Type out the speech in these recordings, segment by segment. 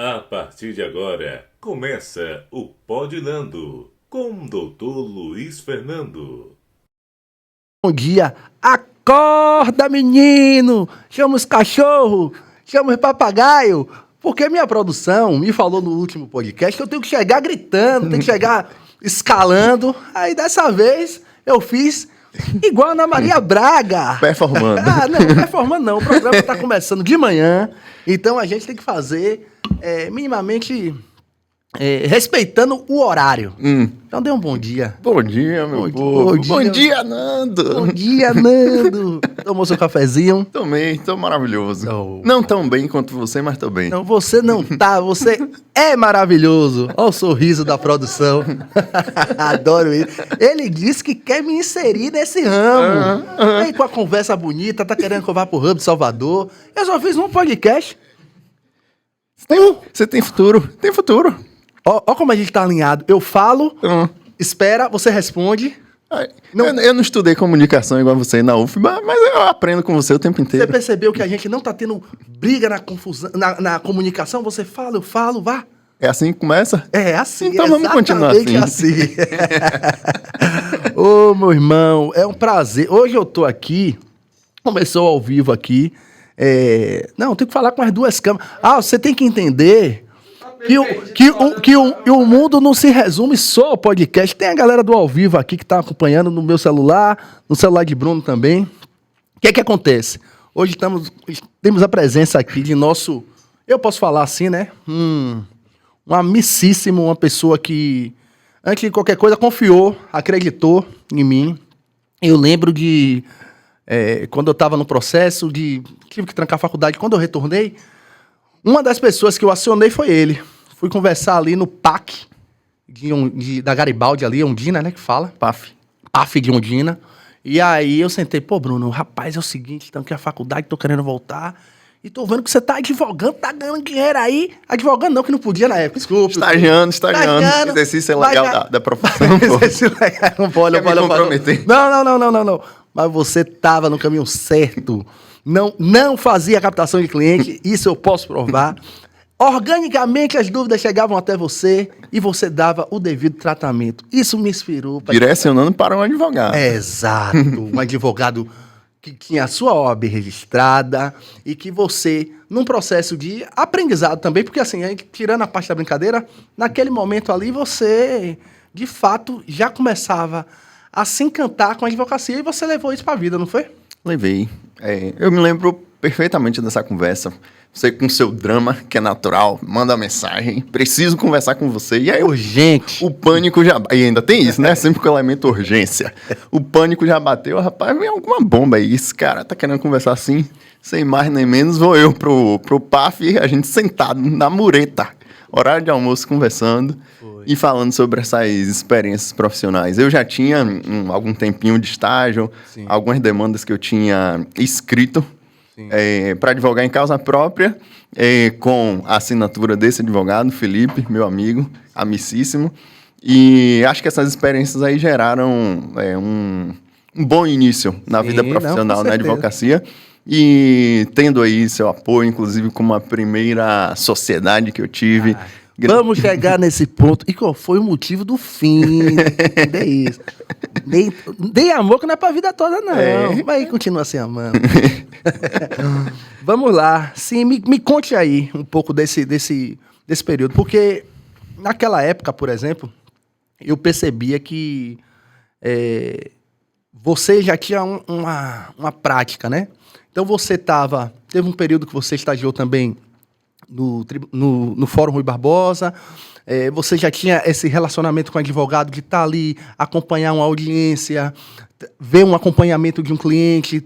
A partir de agora, começa o Pod Nando, com o Dr. Luiz Fernando. Bom dia, acorda menino, chama os cachorros, chama os papagaio, porque minha produção me falou no último podcast que eu tenho que chegar gritando, tenho que chegar escalando, aí dessa vez eu fiz igual a Ana Maria Braga. Performando. Não, performando não, o programa está começando de manhã, então a gente tem que fazer minimamente respeitando o horário. Então dê um bom dia. Bom dia, meu povo. Bom dia, Nando. Bom dia, Nando. Tomou seu cafezinho? Tomei, tô maravilhoso. Oh. Não tão bem quanto você, mas tô bem. Não, você não tá, você é maravilhoso. Olha o sorriso da produção. Adoro ele. Ele disse que quer me inserir nesse ramo. Vem com a conversa bonita, tá querendo que eu vá pro Hub de Salvador. Eu só fiz um podcast. Você tem futuro, tem futuro. Ó como a gente tá alinhado. Eu falo, espera, você responde. Eu não estudei comunicação igual você na UFBA, mas eu aprendo com você o tempo inteiro. Você percebeu que a gente não tá tendo briga na confusão, na comunicação? Você fala, eu falo, vá. É assim que começa? É assim, então vamos continuar assim. Ô, meu irmão, é um prazer. Hoje eu tô aqui, começou ao vivo aqui. Não, eu tenho que falar com as duas câmeras. Você tem que entender que o mundo não se resume só ao podcast. Tem a galera do ao vivo aqui que tá acompanhando no meu celular, no celular de Bruno também. O que é que acontece? Hoje temos a presença aqui de nosso, eu posso falar assim, né? Um amicíssimo, uma pessoa que, antes de qualquer coisa, confiou, acreditou em mim. Eu lembro de, quando eu estava no processo, tive que trancar a faculdade. Quando eu retornei, uma das pessoas que eu acionei foi ele. Fui conversar ali no PAC da Garibaldi ali, Ondina, né, que fala? PAF de Ondina. E aí eu sentei, Bruno, rapaz, é o seguinte, tranquei a faculdade, tô querendo voltar. E tô vendo que você tá advogando, tá ganhando dinheiro aí. Advogando não, que não podia na época, desculpa. Estagiando. Exercício é legal da profissão, pô. Exercício legal, não pode comprometer. Não. Mas você tava no caminho certo. Não fazia captação de cliente, isso eu posso provar. Organicamente as dúvidas chegavam até você e você dava o devido tratamento. Isso me inspirou. Direcionando para um advogado. Exato, um advogado que tinha a sua OAB registrada e que você, num processo de aprendizado também, porque assim, tirando a parte da brincadeira, naquele momento ali você, de fato, já começava a se encantar com a advocacia e você levou isso para a vida, não foi? Levei. Eu me lembro perfeitamente dessa conversa. Você com seu drama, que é natural, manda mensagem, preciso conversar com você. E aí, urgente. O pânico já... E ainda tem isso, né? Sempre com o elemento urgência. O pânico já bateu, rapaz, vem alguma bomba aí. Esse cara tá querendo conversar assim, sem mais nem menos. Vou eu pro PAF, a gente sentado na mureta, horário de almoço, conversando. E falando sobre essas experiências profissionais. Eu já tinha algum tempinho de estágio, sim, algumas demandas que eu tinha escrito para advogar em causa própria, com a assinatura desse advogado, Felipe, meu amigo, amicíssimo. E acho que essas experiências aí geraram um bom início na vida profissional, na advocacia. E tendo aí seu apoio, inclusive como a primeira sociedade que eu tive... Vamos chegar nesse ponto. E qual foi o motivo do fim? É isso. Nem amor que não é pra vida toda, não. Mas continua se amando. Vamos lá. Sim, me conte aí um pouco desse período. Porque naquela época, por exemplo, eu percebia que você já tinha uma prática, né? Então você teve um período que você estagiou também no Fórum Rui Barbosa, você já tinha esse relacionamento com o advogado de estar ali, acompanhar uma audiência, ver um acompanhamento de um cliente,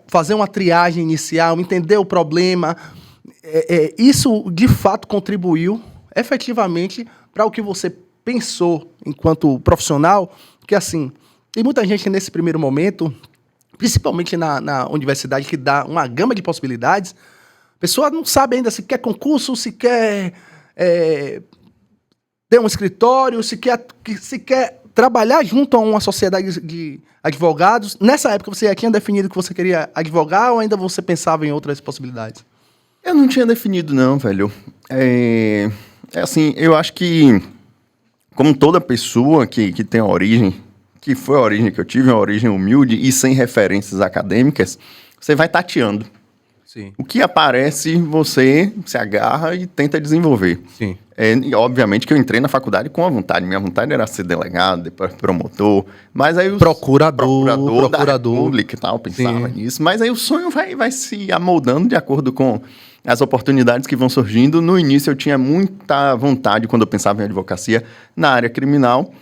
fazer uma triagem inicial, entender o problema. Isso, de fato, contribuiu efetivamente para o que você pensou enquanto profissional, que assim, tem muita gente nesse primeiro momento, principalmente na universidade, que dá uma gama de possibilidades. A pessoa não sabe ainda se quer concurso, se quer ter um escritório, se quer trabalhar junto a uma sociedade de advogados. Nessa época você já tinha definido que você queria advogar ou ainda você pensava em outras possibilidades? Eu não tinha definido, não, velho. Assim, eu acho que, como toda pessoa que tem a origem, que foi a origem que eu tive, uma origem humilde e sem referências acadêmicas, você vai tateando. Sim. O que aparece, você se agarra e tenta desenvolver. Sim. E obviamente que eu entrei na faculdade com a vontade. Minha vontade era ser delegado, depois promotor. Mas aí procurador da República e tal, pensava nisso. Mas aí o sonho vai se amoldando de acordo com as oportunidades que vão surgindo. No início eu tinha muita vontade, quando eu pensava em advocacia, na área criminal.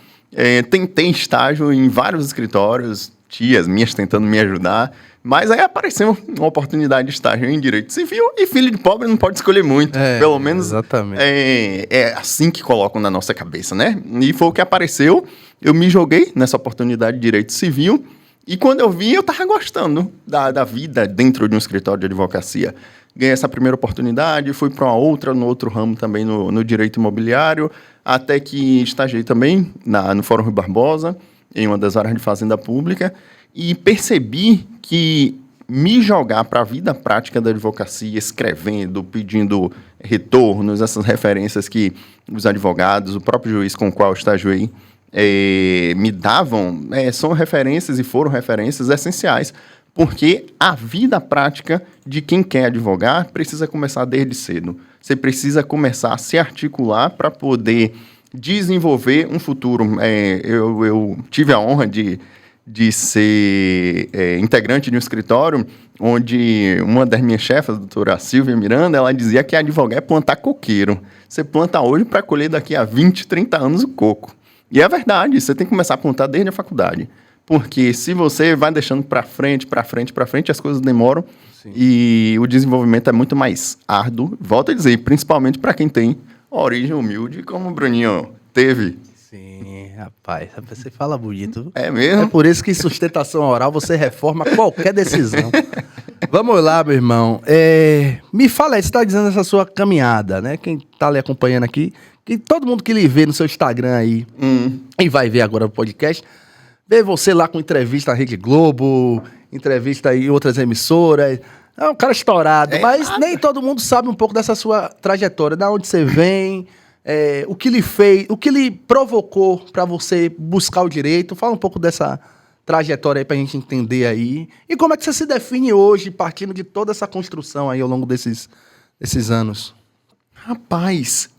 Tentei estágio em vários escritórios, tias minhas tentando me ajudar. Mas aí apareceu uma oportunidade de estágio em Direito Civil e filho de pobre não pode escolher muito. Pelo menos exatamente. É assim que colocam na nossa cabeça, né? E foi o que apareceu. Eu me joguei nessa oportunidade de Direito Civil e quando eu vi, eu tava gostando da vida dentro de um escritório de advocacia. Ganhei essa primeira oportunidade, fui para uma outra, no outro ramo também no Direito Imobiliário, até que estagiei também no Fórum Rui Barbosa, em uma das áreas de Fazenda Pública, e percebi que me jogar para a vida prática da advocacia, escrevendo, pedindo retornos, essas referências que os advogados, o próprio juiz com o qual eu estagiei, me davam, são referências e foram referências essenciais, porque a vida prática de quem quer advogar precisa começar desde cedo. Você precisa começar a se articular para poder desenvolver um futuro. Eu tive a honra de ser integrante de um escritório onde uma das minhas chefas, a doutora Silvia Miranda, ela dizia que advogar é plantar coqueiro. Você planta hoje para colher daqui a 20, 30 anos o coco. E é verdade, você tem que começar a plantar desde a faculdade. Porque se você vai deixando para frente, as coisas demoram. Sim. E o desenvolvimento é muito mais árduo. Volto a dizer, principalmente para quem tem origem humilde, como o Bruninho teve. Sim, rapaz, você fala bonito. É mesmo? É por isso que sustentação oral você reforma qualquer decisão. Vamos lá, meu irmão. Me fala aí, você está dizendo essa sua caminhada, né? Quem está lhe acompanhando aqui, que todo mundo que lhe vê no seu Instagram aí, e vai ver agora o podcast, vê você lá com entrevista na Rede Globo, entrevista em outras emissoras. É um cara estourado, mas nem todo mundo sabe um pouco dessa sua trajetória, da onde você vem, o que lhe fez, o que lhe provocou para você buscar o direito. Fala um pouco dessa trajetória aí pra gente entender aí. E como é que você se define hoje, partindo de toda essa construção aí ao longo desses anos? Rapaz,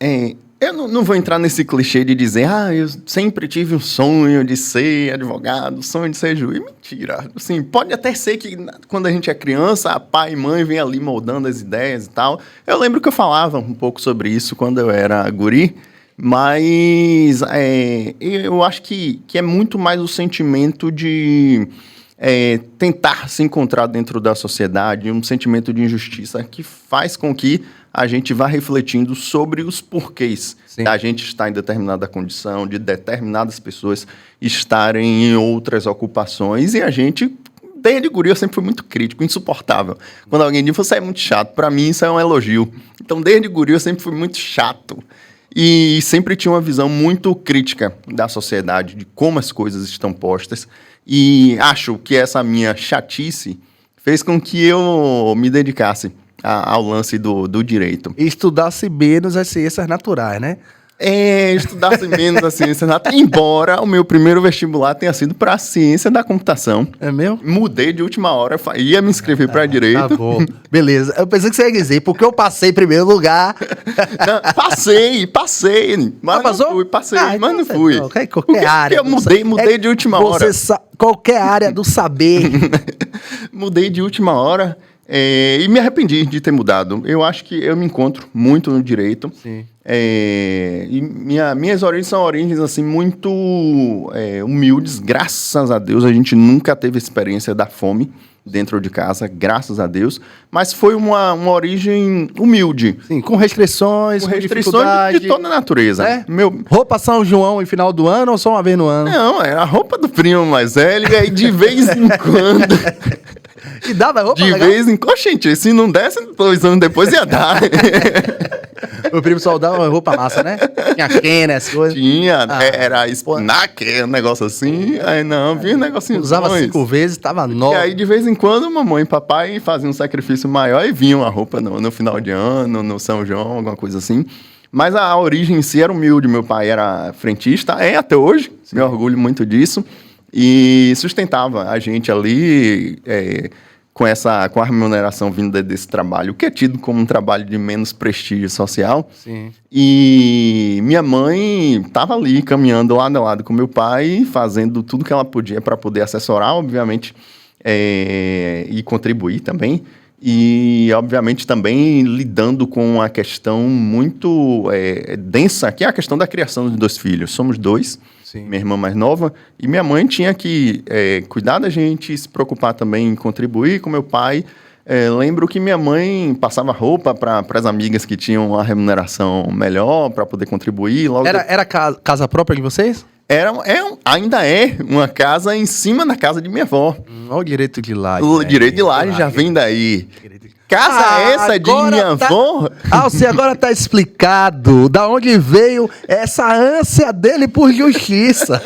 eu não vou entrar nesse clichê de dizer, eu sempre tive um sonho de ser advogado, sonho de ser juiz. Mentira. Assim, pode até ser que quando a gente é criança, pai e mãe vêm ali moldando as ideias e tal. Eu lembro que eu falava um pouco sobre isso quando eu era guri, mas eu acho que é muito mais o sentimento de tentar se encontrar dentro da sociedade, um sentimento de injustiça que faz com que a gente vá refletindo sobre os porquês da gente estar em determinada condição, de determinadas pessoas estarem em outras ocupações, e a gente, desde guri, eu sempre fui muito crítico, insuportável. Quando alguém diz, você é muito chato, para mim isso é um elogio. Então, desde guri, eu sempre fui muito chato. E sempre tinha uma visão muito crítica da sociedade, de como as coisas estão postas. E acho que essa minha chatice fez com que eu me dedicasse ao lance do direito. E estudasse menos as ciências naturais, né? Estudasse menos as ciências naturais. Embora o meu primeiro vestibular tenha sido para a ciência da computação. É mesmo? Mudei de última hora, ia me inscrever para direito. Tá bom. Beleza. Eu pensei que você ia dizer, porque eu passei em primeiro lugar. Não, passei. Mas passou? Não fui, passei, mas não fui. Qualquer área. Eu mudei de última hora. Qualquer área do saber. Mudei de última hora. E me arrependi de ter mudado. Eu acho que eu me encontro muito no direito. Sim. E minhas origens são origens assim, muito humildes. Graças a Deus, a gente nunca teve experiência da fome dentro de casa, graças a Deus. Mas foi uma origem humilde. Sim, com restrições, de toda a natureza. Roupa São João em final do ano ou só uma vez no ano? Não, era a roupa do primo mais velho, e aí de vez em quando... E dava roupa de legal? Vez em quando, gente, se não desse, 2 anos depois ia dar. O primo só dava uma roupa massa, né? Tinha quena, as coisas. Tinha, era espinaque, um negócio assim. Aí não, vinha um negocinho. Usava 5 vezes, tava E nova. aí, de vez em quando, mamãe e papai faziam um sacrifício maior e vinham a roupa no final de ano, no São João, alguma coisa assim. Mas a origem em si era humilde. Meu pai era frentista, até hoje, me orgulho muito disso. E sustentava a gente ali com a remuneração vinda desse trabalho, que é tido como um trabalho de menos prestígio social. Sim. E minha mãe estava ali, caminhando lado a lado com meu pai, fazendo tudo que ela podia para poder assessorar, obviamente, e contribuir também. E, obviamente, também lidando com a questão muito densa, que é a questão da criação de 2 filhos. Somos 2, Sim. minha irmã mais nova, e minha mãe tinha que cuidar da gente, se preocupar também em contribuir com meu pai. Lembro que minha mãe passava roupa para as amigas que tinham uma remuneração melhor, para poder contribuir. Era casa própria de vocês? Ainda é uma casa em cima da casa de minha avó. Olha o direito de laje. O direito de laje já vem daí. Casa essa de minha avó? Você agora tá explicado da onde veio essa ânsia dele por justiça.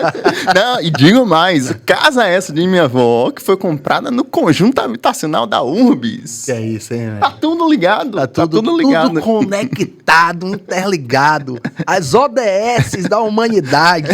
Não, e digo mais, casa essa de minha avó que foi comprada no conjunto habitacional da Urbis. Que é isso, hein, velho? Tá tudo ligado, tá tudo ligado. Tudo conectado, interligado. As ODSs da humanidade.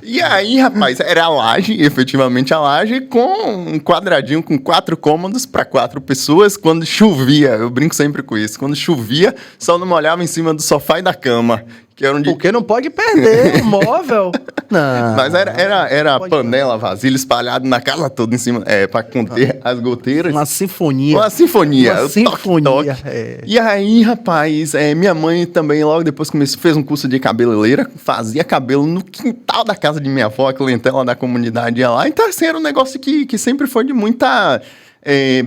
E aí, rapaz, era a laje, efetivamente a laje, com um quadradinho com 4 cômodos para 4 pessoas. Quando chovia, eu brinco sempre com isso, quando chovia, só não molhava em cima do sofá e da cama. Que era onde... Porque não pode perder o móvel. Não. Mas era panela, vasilha espalhada na casa toda em cima, para conter as goteiras. Uma sinfonia. Uma sinfonia. Uma sinfonia. Toque. E aí, rapaz, minha mãe também, logo depois fez um curso de cabeleireira, fazia cabelo no quintal da casa de minha avó, a clientela da comunidade ia lá. Então, assim, era um negócio que sempre foi de muita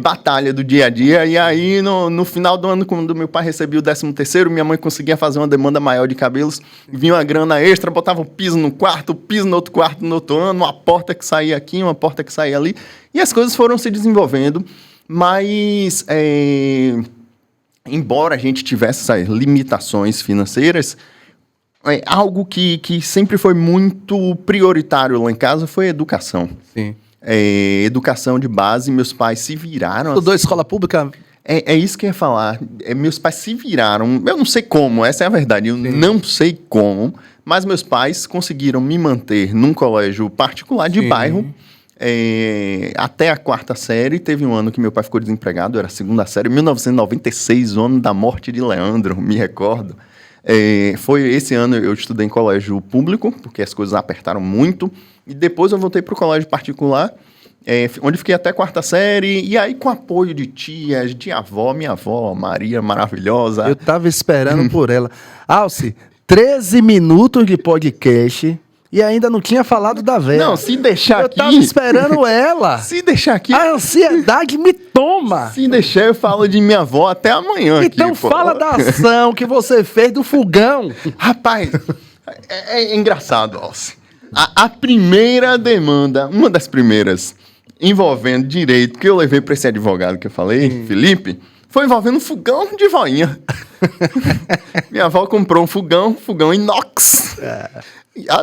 batalha do dia a dia. E aí, no final do ano, quando meu pai recebia o 13º, minha mãe conseguia fazer uma demanda maior de cabelos, vinha uma grana extra, botava um piso no quarto, piso no outro quarto no outro ano, uma porta que saía aqui, uma porta que saía ali, e as coisas foram se desenvolvendo, mas embora a gente tivesse essas limitações financeiras, algo que sempre foi muito prioritário lá em casa foi a educação. Sim. Educação de base, meus pais se viraram. Estudou escola pública? É isso que eu ia falar. Meus pais se viraram. Eu não sei como, essa é a verdade. Eu não sei como, mas meus pais conseguiram me manter num colégio particular de bairro até a 4ª série. Teve um ano que meu pai ficou desempregado, era a 2ª série, 1996, o ano da morte de Leandro, me recordo. Foi esse ano eu estudei em colégio público, porque as coisas apertaram muito. E depois eu voltei para o colégio particular, onde fiquei até a 4ª série. E aí, com apoio de tias, de avó, minha avó, Maria maravilhosa. Eu tava esperando por ela. Alce, 13 minutos de podcast e ainda não tinha falado da velha. Não, se deixar aqui... Eu tava esperando ela. Se deixar aqui... A ansiedade me toma. Se deixar, eu falo de minha avó até amanhã. Então aqui, fala da ação que você fez do fogão. Rapaz, é engraçado, Alce. A primeira demanda, uma das primeiras, envolvendo direito, que eu levei para esse advogado que eu falei, Felipe, foi envolvendo um fogão de voinha. Minha avó comprou um fogão inox.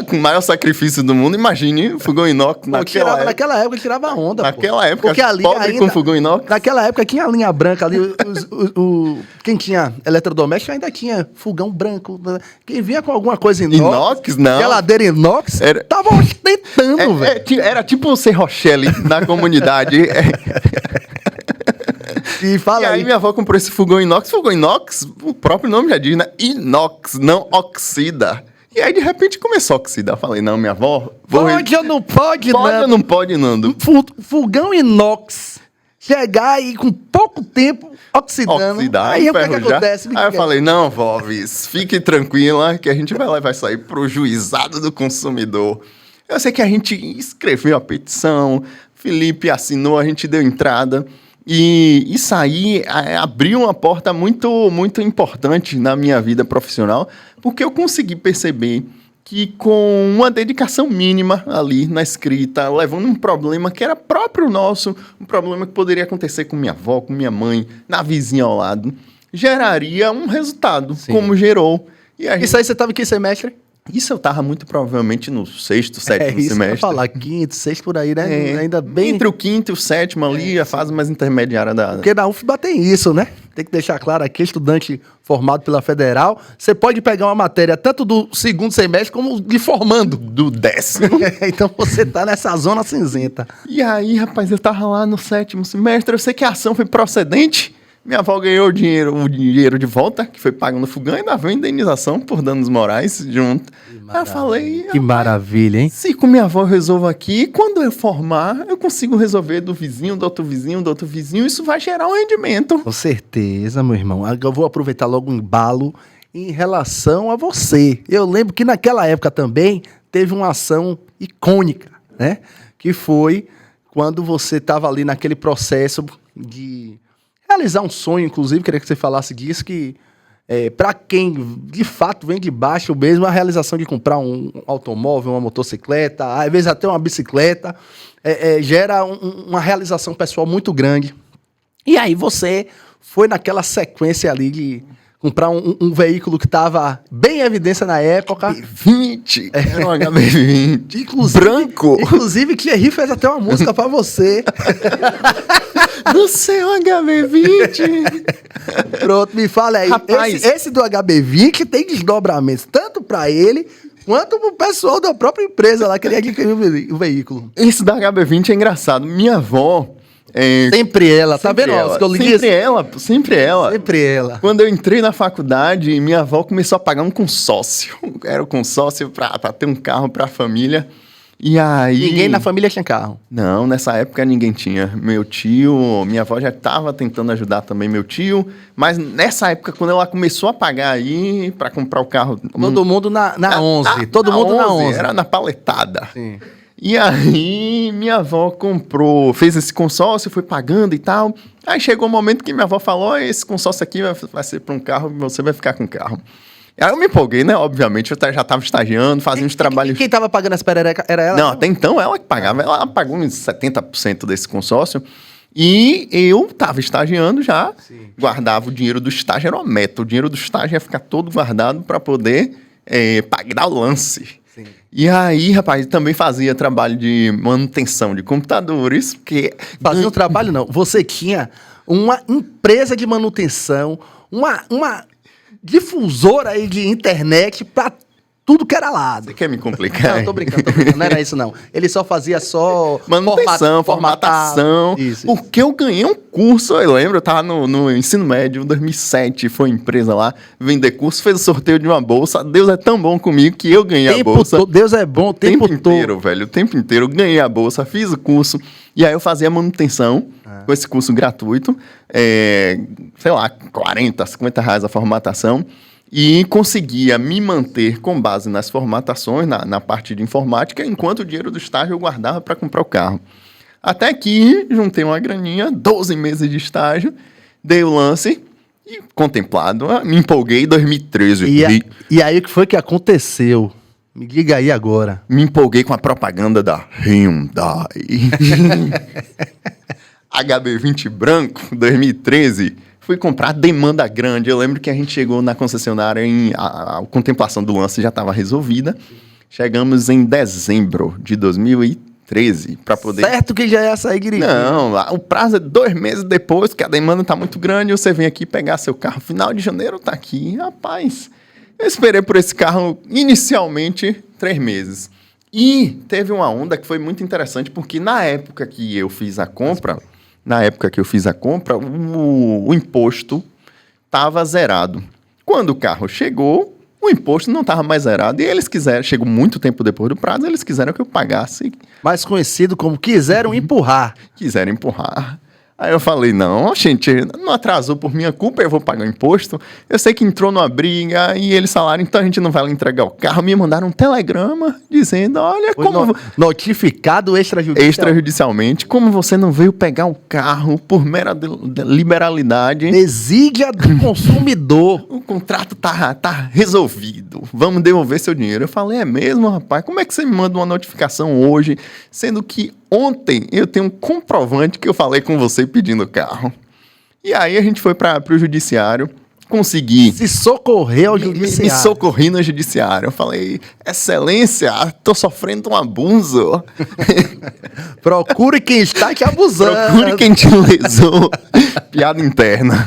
Com o maior sacrifício do mundo, imagine o fogão inox naquela época tirava onda. Naquela época, porque ali pobre ainda, com fogão inox. Naquela época tinha a linha branca ali, quem tinha eletrodoméstico ainda tinha fogão branco. Quem vinha com alguma coisa inox, não. Geladeira inox, tava ostentando, velho. Era tipo o Ser Rochelle da comunidade. E aí minha avó comprou esse fogão inox. Fogão inox, o próprio nome já diz, né? Inox, não oxida. E aí, de repente, começou a oxidar. Eu falei, não, minha avó... Pode ou não pode, Nando? Pode ou não pode, Nando? Fogão inox, chegar e com pouco tempo oxidando. Aí o que acontece? Aí eu falei, não, vovs, fique tranquila que a gente vai sair pro juizado do consumidor. Eu sei que a gente escreveu a petição, Felipe assinou, a gente deu entrada... E isso aí abriu uma porta muito, muito importante na minha vida profissional, porque eu consegui perceber que com uma dedicação mínima ali na escrita, levando um problema que era próprio nosso, um problema que poderia acontecer com minha avó, com minha mãe, na vizinha ao lado, geraria um resultado, Sim. como gerou. E a gente... Isso aí você tava em que semestre? Isso eu tava muito provavelmente no sexto, sétimo isso que eu ia semestre. falar, quinto, sexto por aí, né? Ainda bem... Entre o quinto e o sétimo ali, a fase mais intermediária da... Porque na UFBA tem isso, né? Tem que deixar claro aqui, estudante formado pela Federal, você pode pegar uma matéria tanto do segundo semestre como de formando. Do 10º. Então você tá nessa zona cinzenta. E aí, rapaz, eu tava lá no sétimo semestre, eu sei que a ação foi procedente, minha avó ganhou o dinheiro de volta, que foi pago no fogão, e ainda veio indenização por danos morais junto. Aí eu falei... Que maravilha, hein? Se com minha avó eu resolvo aqui, quando eu formar, eu consigo resolver do vizinho, do outro vizinho, do outro vizinho, isso vai gerar um rendimento. Com certeza, meu irmão. Eu vou aproveitar logo o embalo em relação a você. Eu lembro que naquela época também teve uma ação icônica, né? Que foi quando você estava ali naquele processo de realizar um sonho, inclusive, queria que você falasse disso, que para quem de fato vem de baixo mesmo, a realização de comprar um automóvel, uma motocicleta, às vezes até uma bicicleta, gera uma realização pessoal muito grande. E aí você foi naquela sequência ali de comprar um veículo que estava bem em evidência na época. 20, era um HB20. Inclusive, branco. Inclusive, Thierry fez até uma música pra você. Do seu HB20. Pronto, me fala aí. Rapaz, Esse do HB20 tem desdobramentos, tanto pra ele, quanto pro pessoal da própria empresa lá que ele adquiriu o veículo. esse da HB20 é engraçado. Minha avó... Sempre ela, tá vendo? ela, Que eu li sempre ela, sempre ela. Sempre ela. Quando eu entrei na faculdade, minha avó começou a pagar um consórcio. Era o consórcio pra ter um carro pra família. E aí... Ninguém na família tinha carro. Não, nessa época ninguém tinha. Meu tio, minha avó já estava tentando ajudar também meu tio. Mas nessa época, quando ela começou a pagar aí pra comprar o carro... Todo mundo na 11. Todo mundo na 11. Era na paletada. Sim. E aí, minha avó fez esse consórcio, foi pagando e tal. Aí chegou o momento que minha avó falou: esse consórcio aqui vai ser para um carro, você vai ficar com o carro. E aí eu me empolguei, né? Obviamente, eu já estava estagiando, fazia uns trabalhos... Quem tava pagando essa perereca era ela? Não, até então ela que pagava. Ela pagou uns 70% desse consórcio. E eu estava estagiando já, guardava o dinheiro do estágio, era uma meta. O dinheiro do estágio ia ficar todo guardado para poder pagar o lance. Sim. E aí, rapaz, também fazia trabalho de manutenção de computadores, porque... Fazia um trabalho, não. Você tinha uma empresa de manutenção, uma difusora aí de internet para tudo que era lado. Você quer me complicar? Não, tô brincando. Não era isso, não. Ele só fazia manutenção, formatação. Isso. Porque eu ganhei um curso, eu lembro, eu tava no ensino médio, em 2007, foi empresa lá, vender curso, fez o sorteio de uma bolsa. Deus é tão bom comigo que eu ganhei a bolsa. Deus é bom o tempo inteiro, velho. O tempo inteiro. Eu ganhei a bolsa, fiz o curso. E aí eu fazia manutenção com esse curso gratuito. Sei lá, 40, 50 reais a formatação. E conseguia me manter com base nas formatações, na parte de informática, enquanto o dinheiro do estágio eu guardava para comprar o carro. Até que juntei uma graninha, 12 meses de estágio, dei o lance e, contemplado, me empolguei em 2013. E aí o que foi que aconteceu? Me diga aí agora. Me empolguei com a propaganda da Hyundai. HB20 branco, 2013. Fui comprar demanda grande. Eu lembro que a gente chegou na concessionária a contemplação do lance já estava resolvida. Chegamos em dezembro de 2013 para poder... Certo que já ia sair dirigindo. Não, o prazo é 2 meses depois, que a demanda está muito grande, você vem aqui pegar seu carro. Final de janeiro tá aqui. Rapaz, eu esperei por esse carro inicialmente 3 meses. E teve uma onda que foi muito interessante, porque na época que eu fiz a compra... o imposto estava zerado. Quando o carro chegou, o imposto não estava mais zerado. E eles quiseram, chegou muito tempo depois do prazo, eles quiseram que eu pagasse. Mais conhecido como quiseram empurrar. Quiseram empurrar. Aí eu falei, não, gente, não atrasou por minha culpa, eu vou pagar o imposto. Eu sei que entrou numa briga e eles falaram, então a gente não vai lá entregar o carro. Me mandaram um telegrama dizendo, olha como... Notificado extrajudicialmente, como você não veio pegar o carro por mera liberalidade. Desídia do consumidor. O contrato tá resolvido. Vamos devolver seu dinheiro. Eu falei, é mesmo, rapaz? Como é que você me manda uma notificação hoje, sendo que ontem eu tenho um comprovante que eu falei com você pedindo o carro? E aí a gente foi para o judiciário. consegui Se socorrer ao me judiciário. socorri no judiciário. Eu falei, excelência, tô sofrendo um abuso. Procure quem está te abusando. Procure quem te lesou. Piada interna.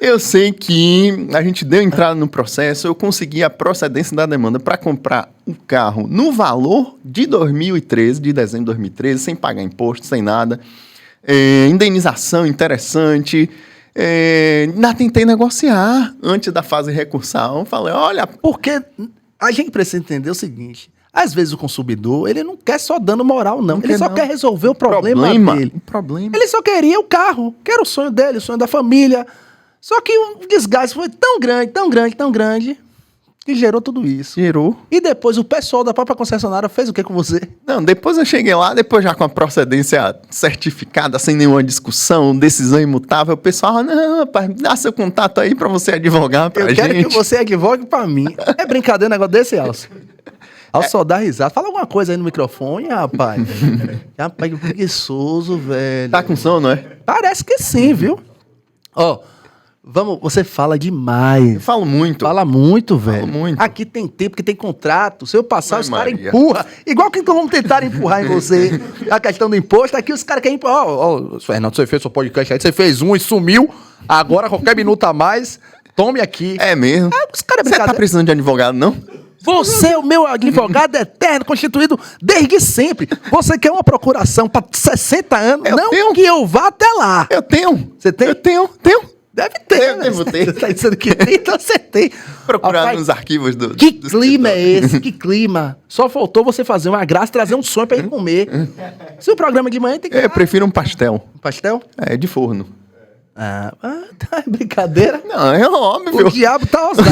Eu sei que a gente deu entrada no processo, eu consegui a procedência da demanda para comprar o carro no valor de 2013, de dezembro de 2013, sem pagar imposto, sem nada. Indenização interessante. Ainda tentei negociar antes da fase recursal. Falei, olha... Porque a gente precisa entender o seguinte. Às vezes o consumidor, ele não quer só dano moral, não. Ele só quer resolver o problema dele. Problema. Ele só queria o carro, que era o sonho dele, o sonho da família. Só que o desgaste foi tão grande, que gerou tudo isso. Gerou. E depois o pessoal da própria concessionária fez o que com você? Não, depois eu cheguei lá, depois já com a procedência certificada, sem nenhuma discussão, decisão imutável, o pessoal, não, rapaz, dá seu contato aí pra você advogar pra gente. Eu quero que você advogue pra mim. É brincadeira um negócio desse, Alcio? Alcio só dá risada. Fala alguma coisa aí no microfone, rapaz. Rapaz, que preguiçoso, velho. Tá com sono, é? Parece que sim, viu? Ó, você fala demais. Eu falo muito. Fala muito, velho. muito. Aqui tem tempo, que tem contrato. Se eu passar, Ai, os caras Maria. empurram. Igual que vão tentar empurrar em você a questão do imposto. Aqui os caras querem empurrar. Ó, Fernando, você fez seu podcast aí, você fez um e sumiu. Agora, qualquer minuto a mais, tome aqui. É mesmo. Os caras é Você tá brincadeira. precisando de advogado, não? Você é o meu advogado eterno, constituído desde sempre. Você quer uma procuração para 60 anos? Eu não tenho. que eu vá até lá. Eu tenho. Você tem? Eu tenho. Deve ter. Eu devo ter. Você tá dizendo que tem, então você tem. Procurar Rapaz, nos arquivos do... Que do clima é escritório. esse? Que clima? Só faltou você fazer uma graça e trazer um sonho pra ele comer. Se o programa de manhã tem que... Eu prefiro um pastel. Pastel? É, de forno. Tá brincadeira. Não, é óbvio. O diabo tá ousado.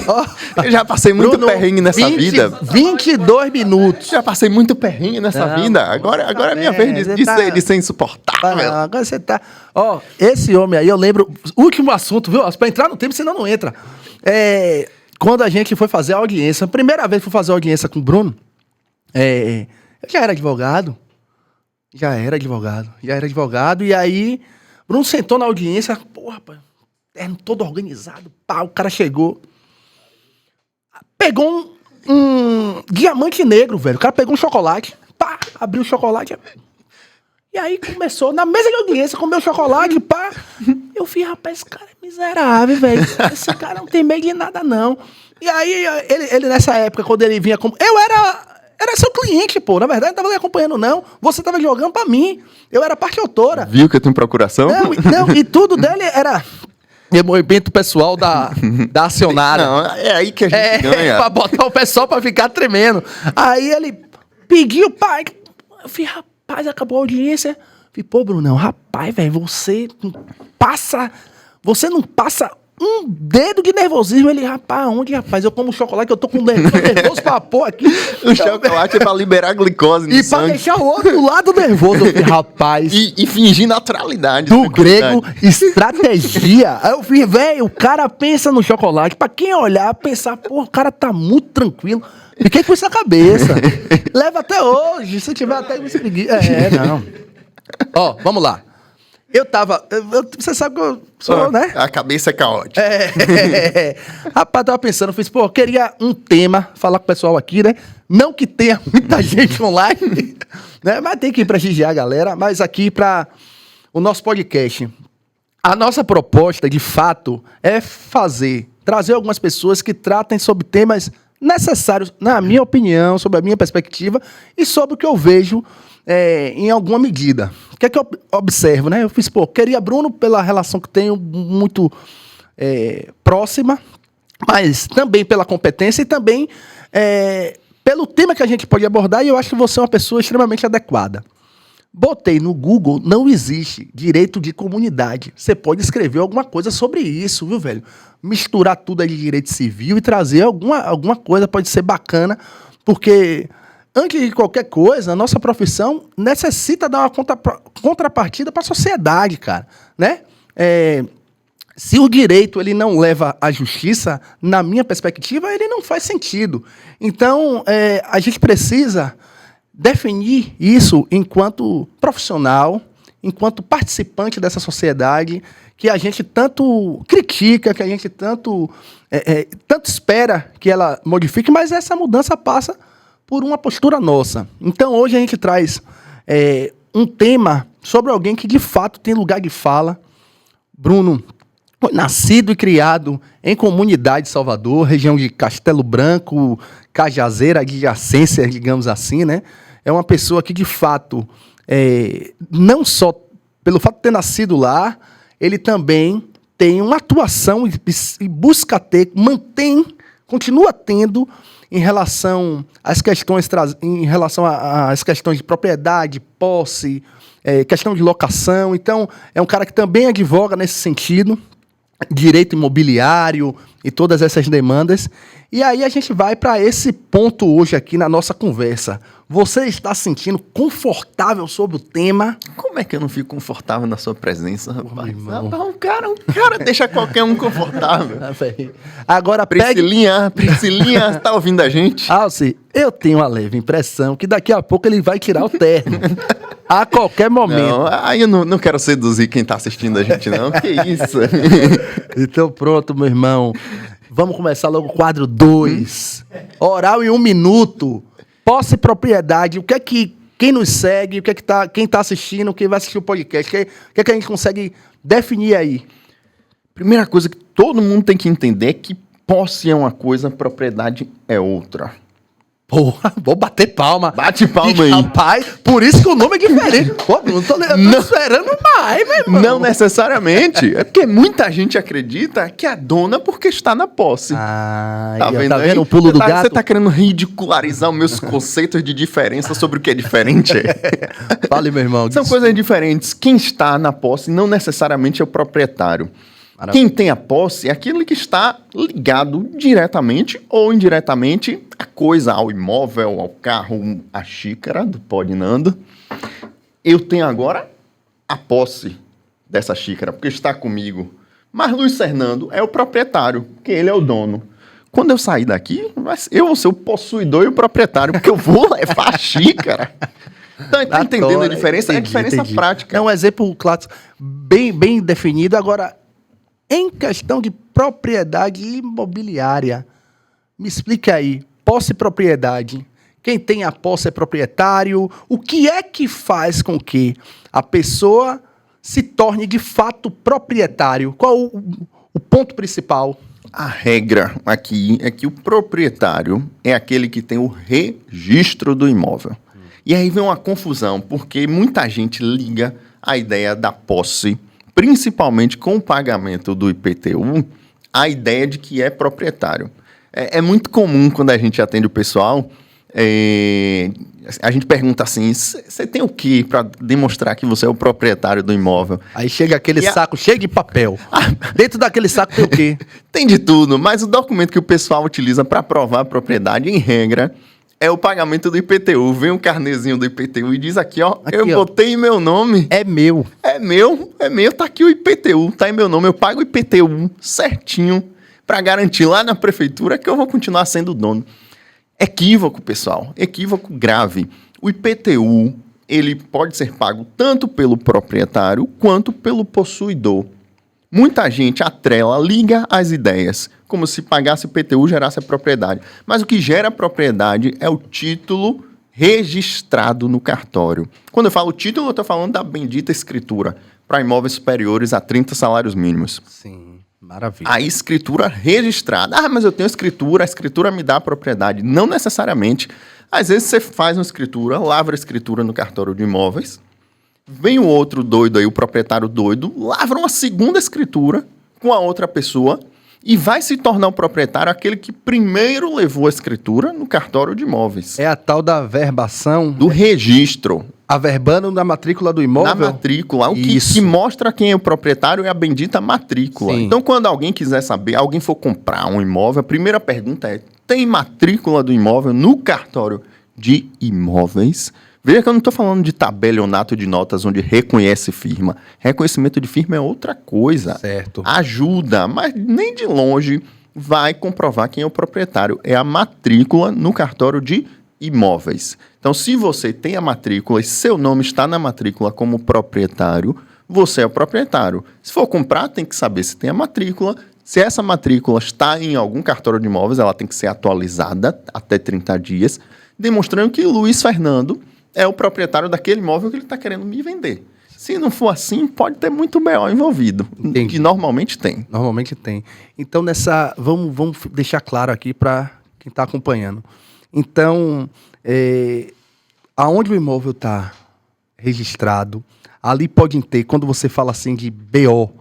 Ó. Eu já passei muito Bruno, perrengue nessa 20 vida. 22 minutos. Já passei muito perrengue nessa Não, vida. Agora é minha é, vez você de, tá- ser, de ser insuportável. Agora você tá... Ó, esse homem aí, eu lembro... Último assunto, viu? Pra entrar no tempo, senão não entra. Quando a gente foi fazer a audiência, a primeira vez que fui fazer a audiência com o Bruno, eu já era advogado. E aí, Bruno sentou na audiência, porra, rapaz, terno todo organizado, pá, o cara chegou, pegou um diamante negro, velho. O cara pegou um chocolate, pá, abriu o chocolate, e aí começou, na mesa de audiência, comeu chocolate, pá. Eu vi, rapaz, esse cara é miserável, velho. Esse cara não tem medo de nada, não. E aí, ele nessa época, quando ele vinha... Eu era seu cliente, pô. Na verdade, não tava lhe acompanhando, não. Você tava jogando pra mim. Eu era parte autora. Viu que eu tenho procuração? Não, e tudo dele era... movimento pessoal da acionária. Não, é aí que a gente ganha. Pra botar o pessoal pra ficar tremendo. Aí ele pediu, pai. Eu falei, rapaz, acabou a audiência. Eu falei, pô, Brunão, rapaz, velho, você não passa um dedo de nervosismo. Ele, rapaz, onde, rapaz? Eu como chocolate, eu tô com nervoso pra pôr aqui. O chocolate é pra liberar glicose no E pra sangue. deixar o outro lado nervoso. Eu falei, rapaz. E fingir naturalidade. Do grego, estratégia. Aí eu fiz, velho, o cara pensa no chocolate. Pra quem olhar, pensar, pô, o cara tá muito tranquilo. Fiquei com isso na cabeça. Leva até hoje, se tiver até me seguir. Não. Ó, vamos lá. Você sabe que eu sou, né? A cabeça é caótica. Rapaz, tava pensando, fiz, pô, eu queria um tema, falar com o pessoal aqui, né? Não que tenha muita gente online, né? Mas tem que prestigiar a galera. Mas aqui para o nosso podcast, a nossa proposta, de fato, é trazer algumas pessoas que tratem sobre temas necessários, na minha opinião, sobre a minha perspectiva e sobre o que eu vejo em alguma medida. O que é que eu observo, né? Eu fiz, pô, queria Bruno pela relação que tenho muito próxima, mas também pela competência e também pelo tema que a gente pode abordar, e eu acho que você é uma pessoa extremamente adequada. Botei no Google, não existe direito de comunidade. Você pode escrever alguma coisa sobre isso, viu, velho? Misturar tudo aí de direito civil e trazer alguma coisa, pode ser bacana, porque antes de qualquer coisa, a nossa profissão necessita dar uma contrapartida para a sociedade, cara, né? Se o direito ele não leva à justiça, na minha perspectiva, ele não faz sentido. Então, a gente precisa definir isso enquanto profissional, enquanto participante dessa sociedade que a gente tanto critica, que a gente tanto espera que ela modifique, mas essa mudança passa por uma postura nossa. Então, hoje a gente traz um tema sobre alguém que, de fato, tem lugar de fala. Bruno foi nascido e criado em comunidade de Salvador, região de Castelo Branco, Cajazeira, adjacência, digamos assim, né? É uma pessoa que, de fato, não só pelo fato de ter nascido lá, ele também tem uma atuação e busca ter, continua tendo em relação às questões de propriedade, posse, questão de locação. Então, é um cara que também advoga nesse sentido, direito imobiliário e todas essas demandas. E aí a gente vai para esse ponto hoje aqui na nossa conversa. Você está se sentindo confortável sobre o tema? Como é que eu não fico confortável na sua presença, rapaz? irmão. Um cara deixa qualquer um confortável. Agora Priscilinha, tá ouvindo a gente? Alci, eu tenho uma leve impressão que daqui a pouco ele vai tirar o terno. A qualquer momento. Não, aí eu não quero seduzir quem tá assistindo a gente, não. Que isso? Então pronto, meu irmão. Vamos começar logo o quadro 2. Oral em 1 minuto. Posse e propriedade. O que é que quem nos segue, quem tá assistindo, quem vai assistir o podcast, o que é que a gente consegue definir aí? Primeira coisa que todo mundo tem que entender é que posse é uma coisa, propriedade é outra. Porra, vou bater palma. Bate palma aí. Rapaz, por isso que o nome é diferente. Pô, não tô esperando mais, meu irmão. Não necessariamente. É porque muita gente acredita que a dona porque está na posse. Tá vendo o pulo do gato? Você tá querendo ridicularizar os meus conceitos de diferença sobre o que é diferente? Fale, meu irmão. São coisas diferentes. Quem está na posse não necessariamente é o proprietário. Maravilha. Quem tem a posse é aquele que está ligado diretamente ou indiretamente à coisa, ao imóvel, ao carro, à xícara do Pó de Nando. Eu tenho agora a posse dessa xícara, porque está comigo. Mas Luiz Fernando é o proprietário, porque ele é o dono. Quando eu sair daqui, eu vou ser o possuidor e o proprietário, porque eu vou levar a xícara. Então, tá entendendo a diferença? É a diferença prática. É um exemplo clássico, bem definido. Agora, em questão de propriedade imobiliária, me explique aí, posse e propriedade. Quem tem a posse é proprietário. O que é que faz com que a pessoa se torne de fato proprietário? Qual o ponto principal? A regra aqui é que o proprietário é aquele que tem o registro do imóvel. E aí vem uma confusão, porque muita gente liga a ideia da posse, principalmente com o pagamento do IPTU, a ideia de que é proprietário. É muito comum quando a gente atende o pessoal, a gente pergunta assim, você tem o quê para demonstrar que você é o proprietário do imóvel? Aí chega aquele saco cheio de papel. Dentro daquele saco tem o quê? Tem de tudo, mas o documento que o pessoal utiliza para provar a propriedade, em regra, é o pagamento do IPTU. Vem um carnezinho do IPTU e diz aqui, ó, eu botei meu nome. É meu. É meu, tá aqui o IPTU, tá em meu nome. Eu pago o IPTU certinho para garantir lá na prefeitura que eu vou continuar sendo dono. Equívoco, pessoal. Equívoco grave. O IPTU, ele pode ser pago tanto pelo proprietário quanto pelo possuidor. Muita gente atrela, liga as ideias, como se pagasse o IPTU gerasse a propriedade. Mas o que gera a propriedade é o título registrado no cartório. Quando eu falo título, eu estou falando da bendita escritura para imóveis superiores a 30 salários mínimos. Sim, maravilha. A escritura registrada. Ah, mas eu tenho escritura, a escritura me dá a propriedade. Não necessariamente. Às vezes você faz uma escritura, lavra a escritura no cartório de imóveis, vem o outro doido aí, o proprietário doido, lavra uma segunda escritura com a outra pessoa e vai se tornar o proprietário aquele que primeiro levou a escritura no cartório de imóveis. É a tal da verbação do registro. Averbando na matrícula do imóvel? Na matrícula. O que mostra quem é o proprietário é a bendita matrícula. Sim. Então, quando alguém quiser saber, alguém for comprar um imóvel, a primeira pergunta é, tem matrícula do imóvel no cartório de imóveis? Veja que eu não estou falando de tabelionato de notas onde reconhece firma. Reconhecimento de firma é outra coisa. Certo. Ajuda, mas nem de longe vai comprovar quem é o proprietário. É a matrícula no cartório de imóveis. Então, se você tem a matrícula e seu nome está na matrícula como proprietário, você é o proprietário. Se for comprar, tem que saber se tem a matrícula. Se essa matrícula está em algum cartório de imóveis, ela tem que ser atualizada até 30 dias, demonstrando que o Luiz Fernando é o proprietário daquele imóvel que ele está querendo me vender. Se não for assim, pode ter muito BO envolvido, Entendi. que normalmente tem. Normalmente tem. Então, vamos deixar claro aqui para quem está acompanhando. Então, aonde o imóvel está registrado, ali pode ter, quando você fala assim de BO,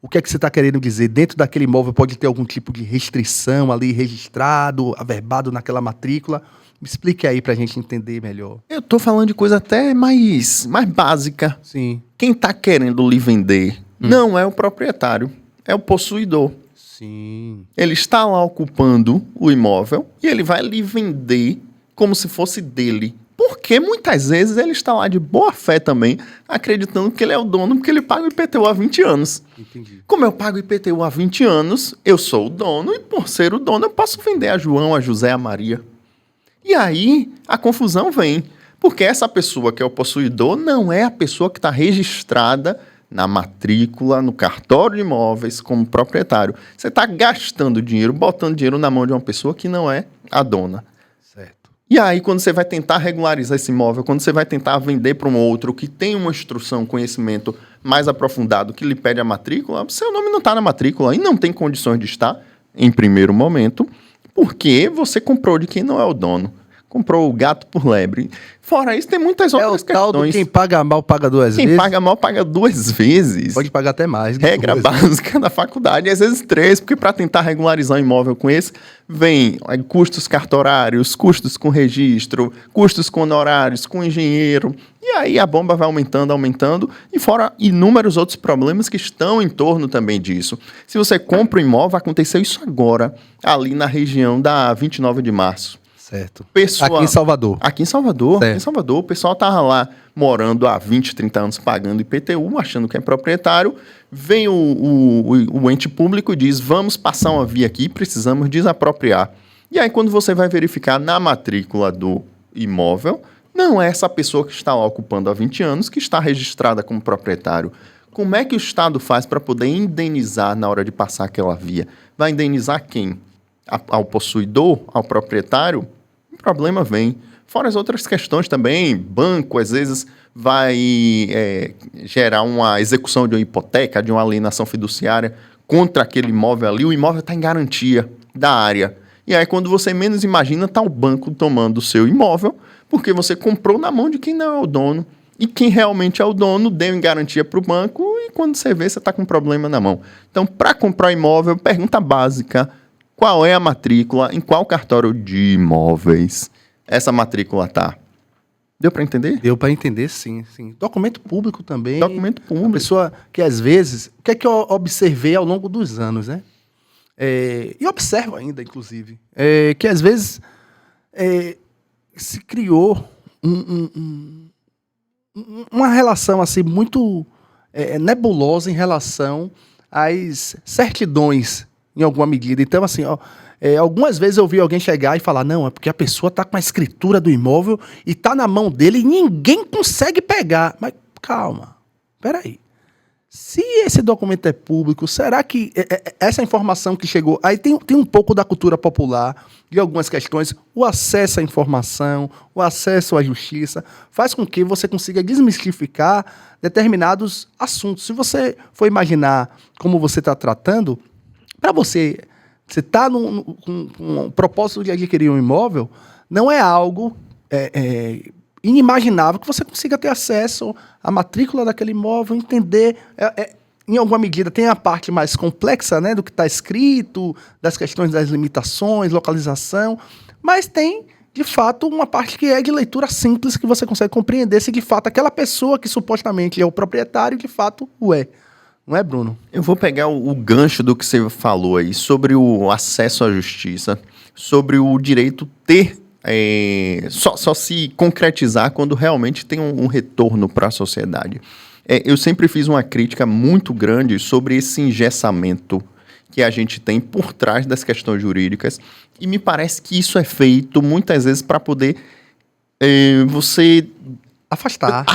o que é que você está querendo dizer? Dentro daquele imóvel pode ter algum tipo de restrição ali registrado, averbado naquela matrícula? Me explique aí para a gente entender melhor. Eu tô falando de coisa até mais básica. Sim. Quem está querendo lhe vender não é o proprietário, é o possuidor. Sim. Ele está lá ocupando o imóvel e ele vai lhe vender como se fosse dele. Porque muitas vezes ele está lá de boa fé também, acreditando que ele é o dono, porque ele paga o IPTU há 20 anos. Entendi. Como eu pago IPTU há 20 anos, eu sou o dono, e por ser o dono, eu posso vender a João, a José, a Maria. E aí, a confusão vem. Porque essa pessoa que é o possuidor não é a pessoa que está registrada na matrícula, no cartório de imóveis, como proprietário. Você está gastando dinheiro, botando dinheiro na mão de uma pessoa que não é a dona. Certo. E aí, quando você vai tentar regularizar esse imóvel, quando você vai tentar vender para um outro que tem uma instrução, conhecimento mais aprofundado, que lhe pede a matrícula, seu nome não está na matrícula e não tem condições de estar, em primeiro momento, porque você comprou de quem não é o dono. Comprou o gato por lebre. Fora isso, tem muitas outras É o tal do questões. quem paga mal paga duas Quem vezes. paga mal paga 2 vezes. Pode pagar até mais. Regra básica da faculdade, e às vezes 3, porque para tentar regularizar um imóvel com esse, vem custos cartorários, custos com registro, custos com honorários, com engenheiro, e aí a bomba vai aumentando, aumentando, e fora inúmeros outros problemas que estão em torno também disso. Se você compra um imóvel, aconteceu isso agora, ali na região da 29 de março. Certo. Pessoa- Aqui em Salvador. Aqui em Salvador, Certo. aqui em Salvador, o pessoal tava lá morando há 20, 30 anos pagando IPTU, achando que é proprietário. Vem o ente público e diz, vamos passar uma via aqui, precisamos desapropriar. E aí, quando você vai verificar na matrícula do imóvel, não é essa pessoa que está lá ocupando há 20 anos que está registrada como proprietário. Como é que o Estado faz para poder indenizar na hora de passar aquela via? Vai indenizar quem? Ao possuidor? Ao proprietário? O problema vem. Fora as outras questões também, banco às vezes vai gerar uma execução de uma hipoteca, de uma alienação fiduciária contra aquele imóvel ali, o imóvel está em garantia da área. E aí quando você menos imagina, está o banco tomando o seu imóvel, porque você comprou na mão de quem não é o dono. E quem realmente é o dono deu em garantia para o banco e quando você vê, você está com um problema na mão. Então, para comprar imóvel, pergunta básica, qual é a matrícula, em qual cartório de imóveis essa matrícula tá? Deu para entender? Deu para entender, sim, sim. Documento público também. Documento público. A pessoa que às vezes... O que é que eu observei ao longo dos anos, né? E observo ainda, inclusive. Que às vezes se criou uma relação assim muito nebulosa em relação às certidões, em alguma medida. Então, assim, algumas vezes eu vi alguém chegar e falar, não, é porque a pessoa está com a escritura do imóvel e está na mão dele e ninguém consegue pegar. Mas calma, peraí. Se esse documento é público, será que essa informação que chegou... Aí tem um pouco da cultura popular, de algumas questões, o acesso à informação, o acesso à justiça, faz com que você consiga desmistificar determinados assuntos. Se você for imaginar como você está tratando, para você está com o propósito de adquirir um imóvel, não é algo inimaginável que você consiga ter acesso à matrícula daquele imóvel, entender, em alguma medida, tem a parte mais complexa, né, do que está escrito, das questões das limitações, localização, mas tem, de fato, uma parte que é de leitura simples, que você consegue compreender se, de fato, aquela pessoa que supostamente é o proprietário, de fato, o é. Não é, Bruno? Eu vou pegar o gancho do que você falou aí, sobre o acesso à justiça, sobre o direito ter... só se concretizar quando realmente tem um retorno para a sociedade. Eu sempre fiz uma crítica muito grande sobre esse engessamento que a gente tem por trás das questões jurídicas e me parece que isso é feito muitas vezes para poder você Afastar.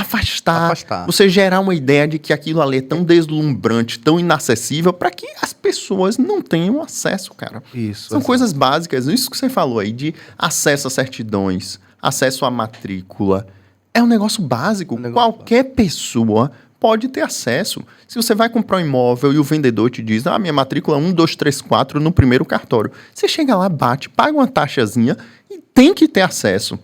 Você gerar uma ideia de que aquilo ali é tão deslumbrante, tão inacessível, para que as pessoas não tenham acesso, cara. Isso. São coisas básicas. Isso que você falou aí de acesso a certidões, acesso à matrícula. É um negócio básico. Qualquer pessoa pode ter acesso. Se você vai comprar um imóvel e o vendedor te diz, minha matrícula é 1234 no primeiro cartório. Você chega lá, bate, paga uma taxazinha e tem que ter acesso.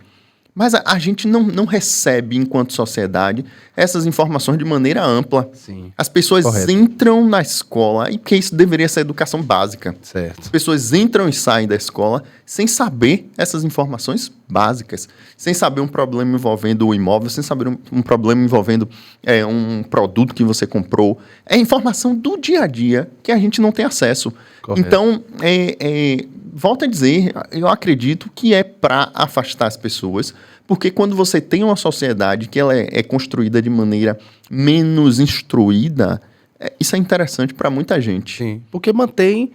Mas a gente não recebe, enquanto sociedade, essas informações de maneira ampla. Sim. As pessoas Correto. entram na escola, e porque isso deveria ser educação básica. Certo. As pessoas entram e saem da escola sem saber essas informações básicas. Sem saber um problema envolvendo o imóvel, sem saber um problema envolvendo um produto que você comprou. É informação do dia a dia que a gente não tem acesso. Correto. Então, volto a dizer, eu acredito que é para afastar as pessoas, porque quando você tem uma sociedade que ela é construída de maneira menos instruída, isso é interessante para muita gente. Sim. Porque mantém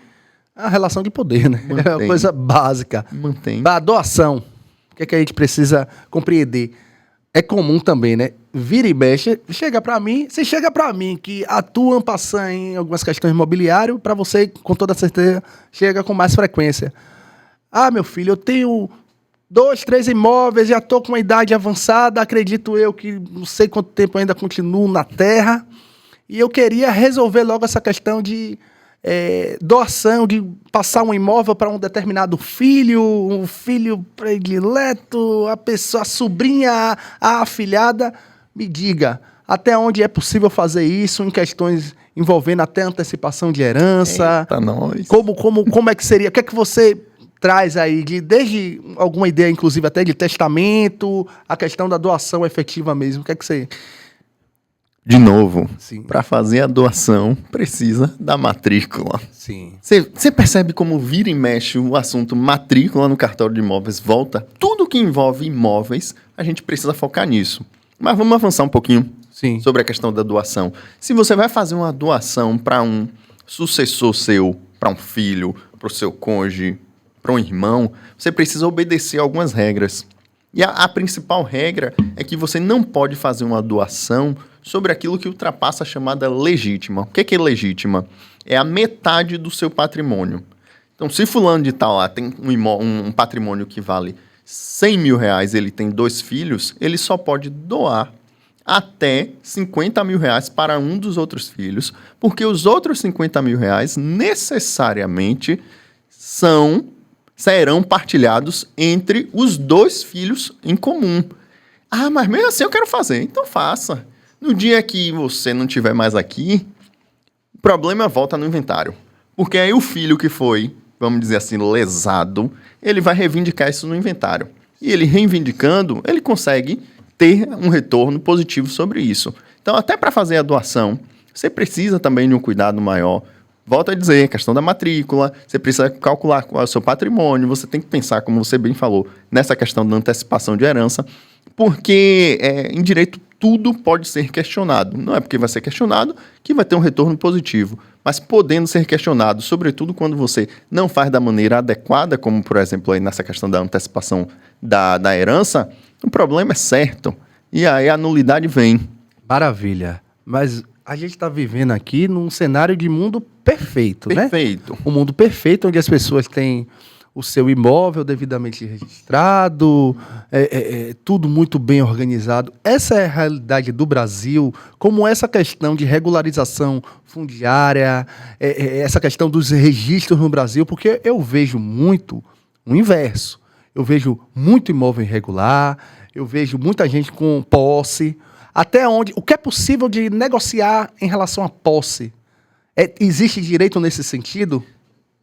a relação de poder, né? É uma coisa básica. Mantém. A doação, o que é que a gente precisa compreender? É comum também, né? Vira e mexe, chega pra mim que atuam passando em algumas questões imobiliárias, pra você, com toda certeza, chega com mais frequência. Meu filho, eu tenho 2, 3 imóveis, já tô com uma idade avançada, acredito eu que não sei quanto tempo ainda continuo na Terra, e eu queria resolver logo essa questão de doação, de passar um imóvel para um determinado filho, um filho predileto, a sobrinha, a afilhada. Me diga, até onde é possível fazer isso em questões envolvendo até antecipação de herança? Eita, nós. Como é que seria? O que é que você traz aí, desde alguma ideia, inclusive até de testamento, a questão da doação efetiva mesmo? O que é que você... De novo, Sim. para fazer a doação, precisa da matrícula. Sim. Você percebe como vira e mexe o assunto matrícula no cartório de imóveis volta? Tudo que envolve imóveis, a gente precisa focar nisso. Mas vamos avançar um pouquinho Sim. sobre a questão da doação. Se você vai fazer uma doação para um sucessor seu, para um filho, para o seu cônjuge, para um irmão, você precisa obedecer algumas regras. E a principal regra é que você não pode fazer uma doação sobre aquilo que ultrapassa a chamada legítima. O que é legítima? É a metade do seu patrimônio. Então, se fulano de tal lá tem um patrimônio que vale 100 mil reais, ele tem 2 filhos, ele só pode doar até 50 mil reais para um dos outros filhos, porque os outros 50 mil reais necessariamente serão partilhados entre os 2 filhos em comum. Mas mesmo assim eu quero fazer, então faça. No dia que você não estiver mais aqui, o problema volta no inventário. Porque aí o filho que foi, vamos dizer assim, lesado, ele vai reivindicar isso no inventário. E ele reivindicando, ele consegue ter um retorno positivo sobre isso. Então, até para fazer a doação, você precisa também de um cuidado maior. Volto a dizer, questão da matrícula, você precisa calcular qual é o seu patrimônio, você tem que pensar, como você bem falou, nessa questão da antecipação de herança, porque em direito tudo pode ser questionado. Não é porque vai ser questionado que vai ter um retorno positivo, mas podendo ser questionado, sobretudo quando você não faz da maneira adequada, como, por exemplo, aí nessa questão da antecipação da herança, o problema é certo. E aí a nulidade vem. Maravilha. Mas a gente está vivendo aqui num cenário de mundo perfeito, né? Perfeito. Um mundo perfeito, onde as pessoas têm o seu imóvel devidamente registrado, tudo muito bem organizado. Essa é a realidade do Brasil, como essa questão de regularização fundiária, essa questão dos registros no Brasil, porque eu vejo muito o inverso. Eu vejo muito imóvel irregular, eu vejo muita gente com posse. Até onde, o que é possível de negociar em relação à posse? Existe direito nesse sentido?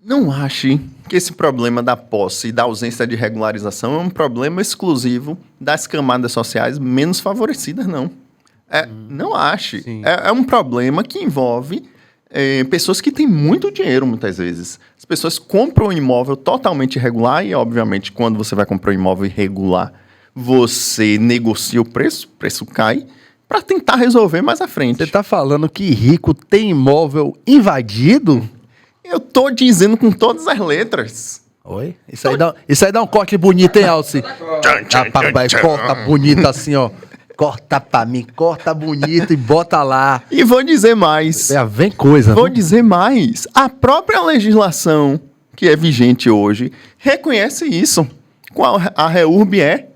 Não ache que esse problema da posse e da ausência de regularização é um problema exclusivo das camadas sociais menos favorecidas, não. Não ache. É um problema que envolve pessoas que têm muito dinheiro, muitas vezes. As pessoas compram um imóvel totalmente irregular e, obviamente, quando você vai comprar um imóvel irregular, você negocia o preço cai, para tentar resolver mais à frente. Você está falando que rico tem imóvel invadido? Eu tô dizendo com todas as letras. Oi? Isso aí dá um corte bonito, hein, Alci? Vai, corta bonito assim, ó. corta pra mim, corta bonito e bota lá. E vou dizer mais. Vem coisa. Vou viu? dizer mais. A própria legislação que é vigente hoje reconhece isso. Qual a REURB é?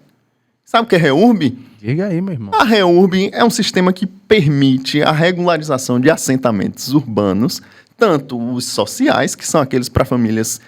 Sabe o que é REURB? Diga aí, meu irmão. A REURB é um sistema que permite a regularização de assentamentos urbanos, tanto os sociais, que são aqueles para famílias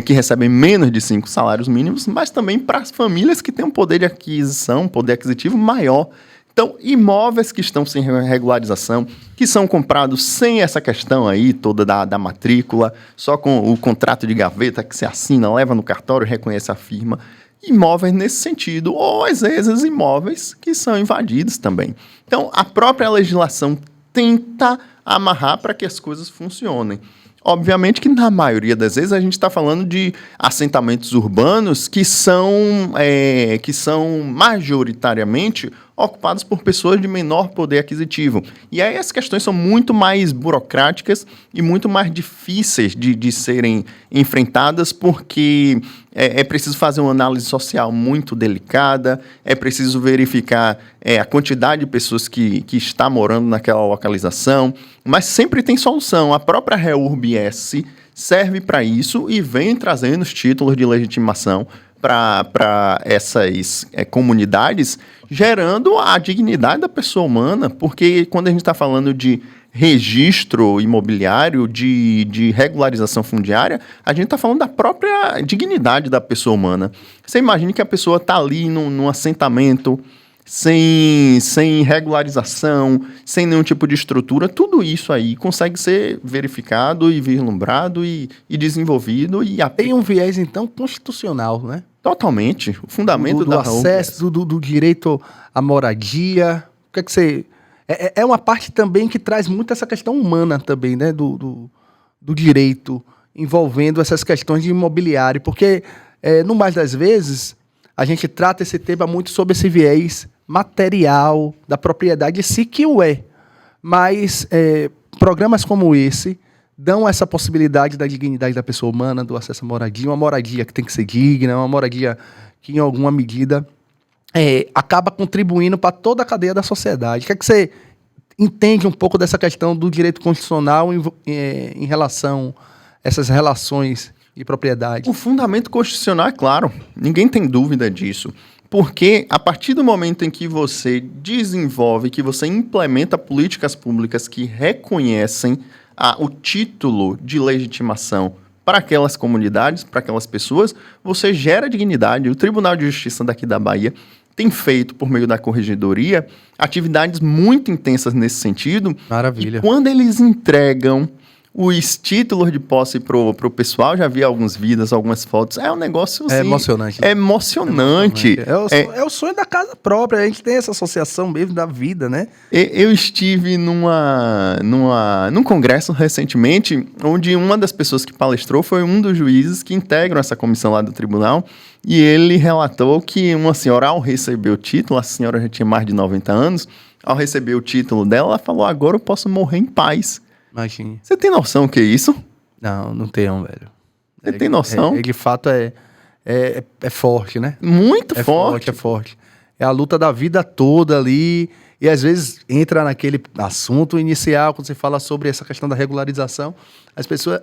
que recebem menos de 5 salários mínimos, mas também para as famílias que têm um poder de aquisição, poder aquisitivo maior. Então, imóveis que estão sem regularização, que são comprados sem essa questão aí toda da matrícula, só com o contrato de gaveta que se assina, leva no cartório, reconhece a firma. Imóveis nesse sentido, ou às vezes imóveis que são invadidos também. Então, a própria legislação tenta amarrar para que as coisas funcionem. Obviamente que na maioria das vezes a gente está falando de assentamentos urbanos que são majoritariamente ocupados por pessoas de menor poder aquisitivo. E aí as questões são muito mais burocráticas e muito mais difíceis de serem enfrentadas, porque é preciso fazer uma análise social muito delicada, é preciso verificar a quantidade de pessoas que está morando naquela localização, mas sempre tem solução. A própria REURB-S serve para isso e vem trazendo os títulos de legitimação para essas comunidades, gerando a dignidade da pessoa humana, porque quando a gente está falando de registro imobiliário, de regularização fundiária, a gente está falando da própria dignidade da pessoa humana. Você imagina que a pessoa está ali num assentamento sem regularização, sem nenhum tipo de estrutura, tudo isso aí consegue ser verificado e vislumbrado e desenvolvido. Tem um viés, então, constitucional, né? Totalmente. O fundamento do acesso, do direito à moradia. O que é que você... É uma parte também que traz muito essa questão humana também, né? Do direito, envolvendo essas questões de imobiliário. Porque, no mais das vezes, a gente trata esse tema muito sobre esse viés material da propriedade em si, que o é. Mas programas como esse dão essa possibilidade da dignidade da pessoa humana, do acesso à moradia, uma moradia que tem que ser digna, uma moradia que, em alguma medida, acaba contribuindo para toda a cadeia da sociedade. O que é que você entende um pouco dessa questão do direito constitucional em relação a essas relações de propriedade? O fundamento constitucional é claro, ninguém tem dúvida disso. Porque a partir do momento em que você desenvolve, que você implementa políticas públicas que reconhecem o título de legitimação para aquelas comunidades, para aquelas pessoas, você gera dignidade. O Tribunal de Justiça daqui da Bahia tem feito, por meio da Corregedoria, atividades muito intensas nesse sentido. Maravilha. E quando eles entregam os títulos de posse pro pessoal, já vi alguns vídeos, algumas fotos, é um negócio assim, emocionante. É emocionante. É o sonho da casa própria, a gente tem essa associação mesmo da vida, né? Eu estive num congresso recentemente, onde uma das pessoas que palestrou foi um dos juízes que integram essa comissão lá do tribunal, e ele relatou que uma senhora, ao receber o título, a senhora já tinha mais de 90 anos, ao receber o título dela, ela falou, agora eu posso morrer em paz. Imagine. Você tem noção o que é isso? Não tenho, velho. Você tem noção? De fato é forte, né? Muito forte. É forte. É a luta da vida toda ali. E às vezes entra naquele assunto inicial, quando você fala sobre essa questão da regularização. As pessoas...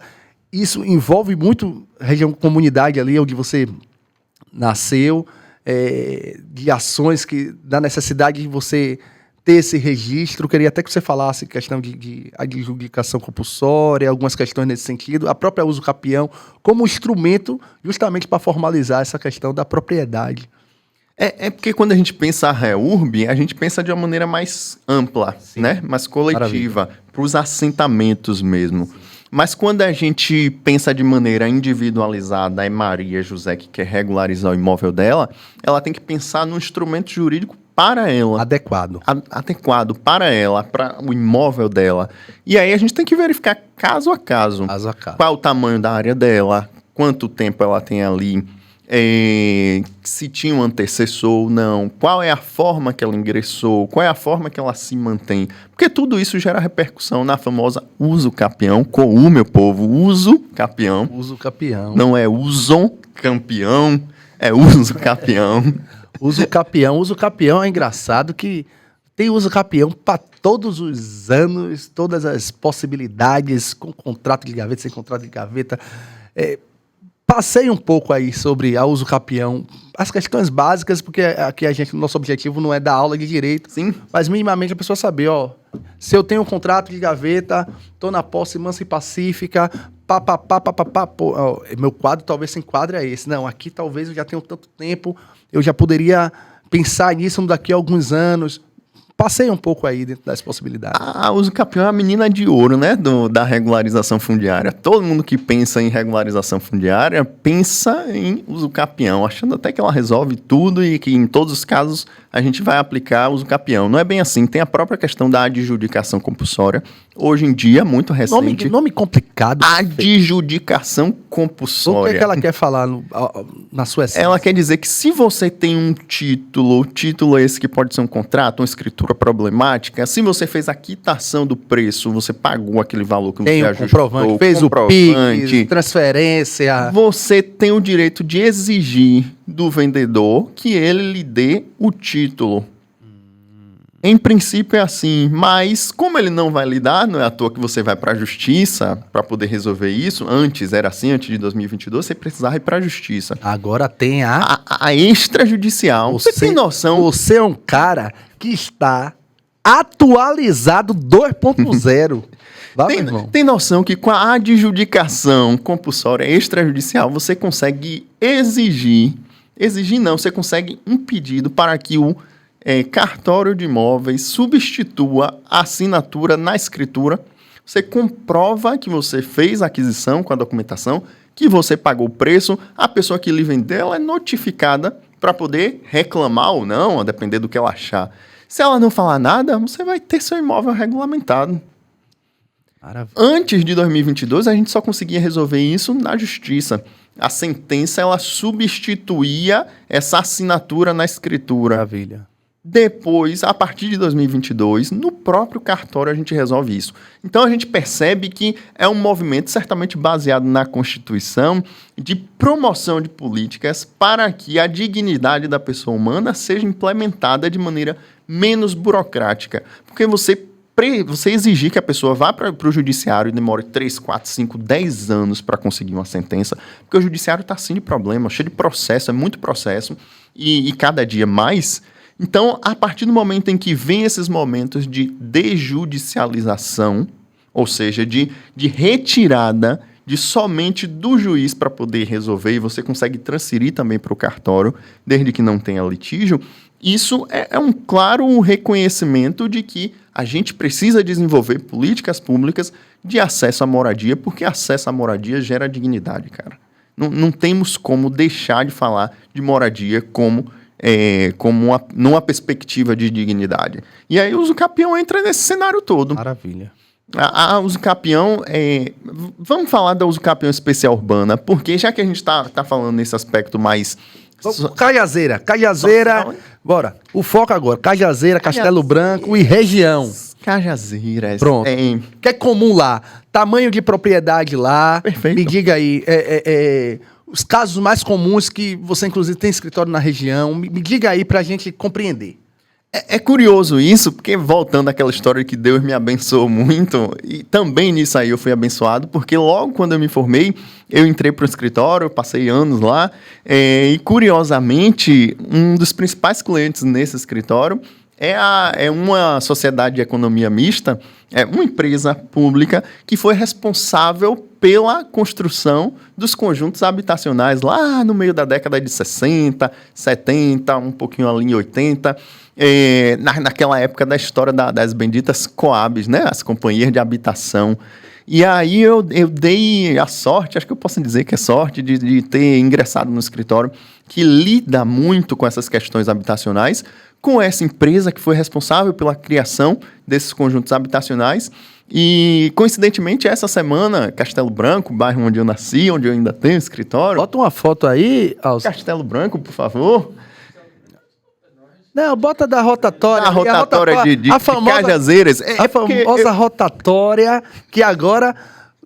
Isso envolve muito região, comunidade ali onde você nasceu, de ações da necessidade de você ter esse registro. Queria até que você falasse questão de adjudicação compulsória, algumas questões nesse sentido, a própria uso capião como instrumento justamente para formalizar essa questão da propriedade. Porque quando a gente pensa a REURB, a gente pensa de uma maneira mais ampla, né? Mais coletiva, para os assentamentos mesmo. Sim. Mas quando a gente pensa de maneira individualizada, a Maria José que quer regularizar o imóvel dela, ela tem que pensar no instrumento jurídico para ela. Adequado. Adequado para ela, para o imóvel dela. E aí a gente tem que verificar caso a caso. Caso a caso. Qual o tamanho da área dela, quanto tempo ela tem ali, se tinha um antecessor ou não, qual é a forma que ela ingressou, qual é a forma que ela se mantém. Porque tudo isso gera repercussão na famosa uso capião, com o meu povo, uso capião. Uso capião. Não é uso campeão, é uso capião. Uso capião é engraçado que tem uso capião para todos os anos, todas as possibilidades, com contrato de gaveta, sem contrato de gaveta. Passei um pouco aí sobre a uso capião, as questões básicas, porque aqui nosso objetivo não é dar aula de direito, Sim. mas minimamente a pessoa saber, ó, se eu tenho um contrato de gaveta, tô na posse mansa e pacífica, pô, ó, meu quadro talvez se enquadre a esse. Não, aqui talvez eu já tenho tanto tempo, eu já poderia pensar nisso daqui a alguns anos. Passei um pouco aí dentro das possibilidades. A uso capião é a menina de ouro, né, da regularização fundiária. Todo mundo que pensa em regularização fundiária pensa em uso capião, achando até que ela resolve tudo e que em todos os casos a gente vai aplicar uso capião. Não é bem assim. Tem a própria questão da adjudicação compulsória. Hoje em dia, muito recente. Nome complicado. Adjudicação O compulsória. que ela quer falar na sua essência? Ela quer dizer que se você tem um título, o título é esse que pode ser um contrato, uma escritura problemática, se você fez a quitação do preço, você pagou aquele valor que Tem você o ajustou, comprovante, fez o PIX, transferência. você tem o direito de exigir do vendedor que ele lhe dê o título. Em princípio é assim, mas como ele não vai lhe dar, não é à toa que você vai para a justiça para poder resolver isso. Antes era assim, antes de 2022, você precisava ir para a justiça. Agora tem A extrajudicial. Você tem noção? Você é um cara que está atualizado 2.0. Vai, meu irmão. Tem noção que com a adjudicação compulsória extrajudicial, você consegue exigir não, você consegue um pedido para que o cartório de imóveis substitua a assinatura na escritura. Você comprova que você fez a aquisição com a documentação, que você pagou o preço, a pessoa que lhe vendeu ela é notificada para poder reclamar ou não, a depender do que ela achar. Se ela não falar nada, você vai ter seu imóvel regulamentado. Maravilha. Antes de 2022, a gente só conseguia resolver isso na justiça. A sentença, ela substituía essa assinatura na escritura. Maravilha. Depois, a partir de 2022, no próprio cartório a gente resolve isso. Então a gente percebe que é um movimento certamente baseado na Constituição de promoção de políticas para que a dignidade da pessoa humana seja implementada de maneira menos burocrática. Porque você exigir que a pessoa vá para o judiciário e demore 3, 4, 5, 10 anos para conseguir uma sentença, porque o judiciário está assim de problema, cheio de processo, é muito processo, e cada dia mais. Então, a partir do momento em que vem esses momentos de desjudicialização, ou seja, de retirada de somente do juiz para poder resolver, e você consegue transferir também para o cartório, desde que não tenha litígio, isso é um claro reconhecimento de que a gente precisa desenvolver políticas públicas de acesso à moradia, porque acesso à moradia gera dignidade, cara. Não temos como deixar de falar de moradia como numa perspectiva de dignidade. E aí o uso capião entra nesse cenário todo. Maravilha. A uso capião, vamos falar da uso capião especial urbana, porque já que a gente está falando nesse aspecto mais... Cajazeira, social, bora. O foco agora, Cajazeira, Castelo Branco e região. Cajazeiras. Pronto. Que é comum lá. Tamanho de propriedade lá. Perfeito. Me diga aí, os casos mais comuns que você, inclusive, tem escritório na região. Me diga aí pra gente compreender. É curioso isso, porque voltando àquela história que Deus me abençoou muito, e também nisso aí eu fui abençoado, porque logo quando eu me formei, eu entrei para o escritório, passei anos lá, e curiosamente, um dos principais clientes nesse escritório é uma sociedade de economia mista, é uma empresa pública que foi responsável pela construção dos conjuntos habitacionais lá no meio da década de 60, 70, um pouquinho ali em 80, naquela época da história das benditas Coabs, né? As companhias de habitação. E aí eu dei a sorte, acho que eu posso dizer que é sorte, de ter ingressado no escritório que lida muito com essas questões habitacionais, com essa empresa que foi responsável pela criação desses conjuntos habitacionais. E, coincidentemente, essa semana, Castelo Branco, bairro onde eu nasci, onde eu ainda tenho escritório... Bota uma foto aí, Alcio. Castelo Branco, por favor. Não, bota da rotatória. A rotatória de Cajazeiras. A famosa rotatória que agora...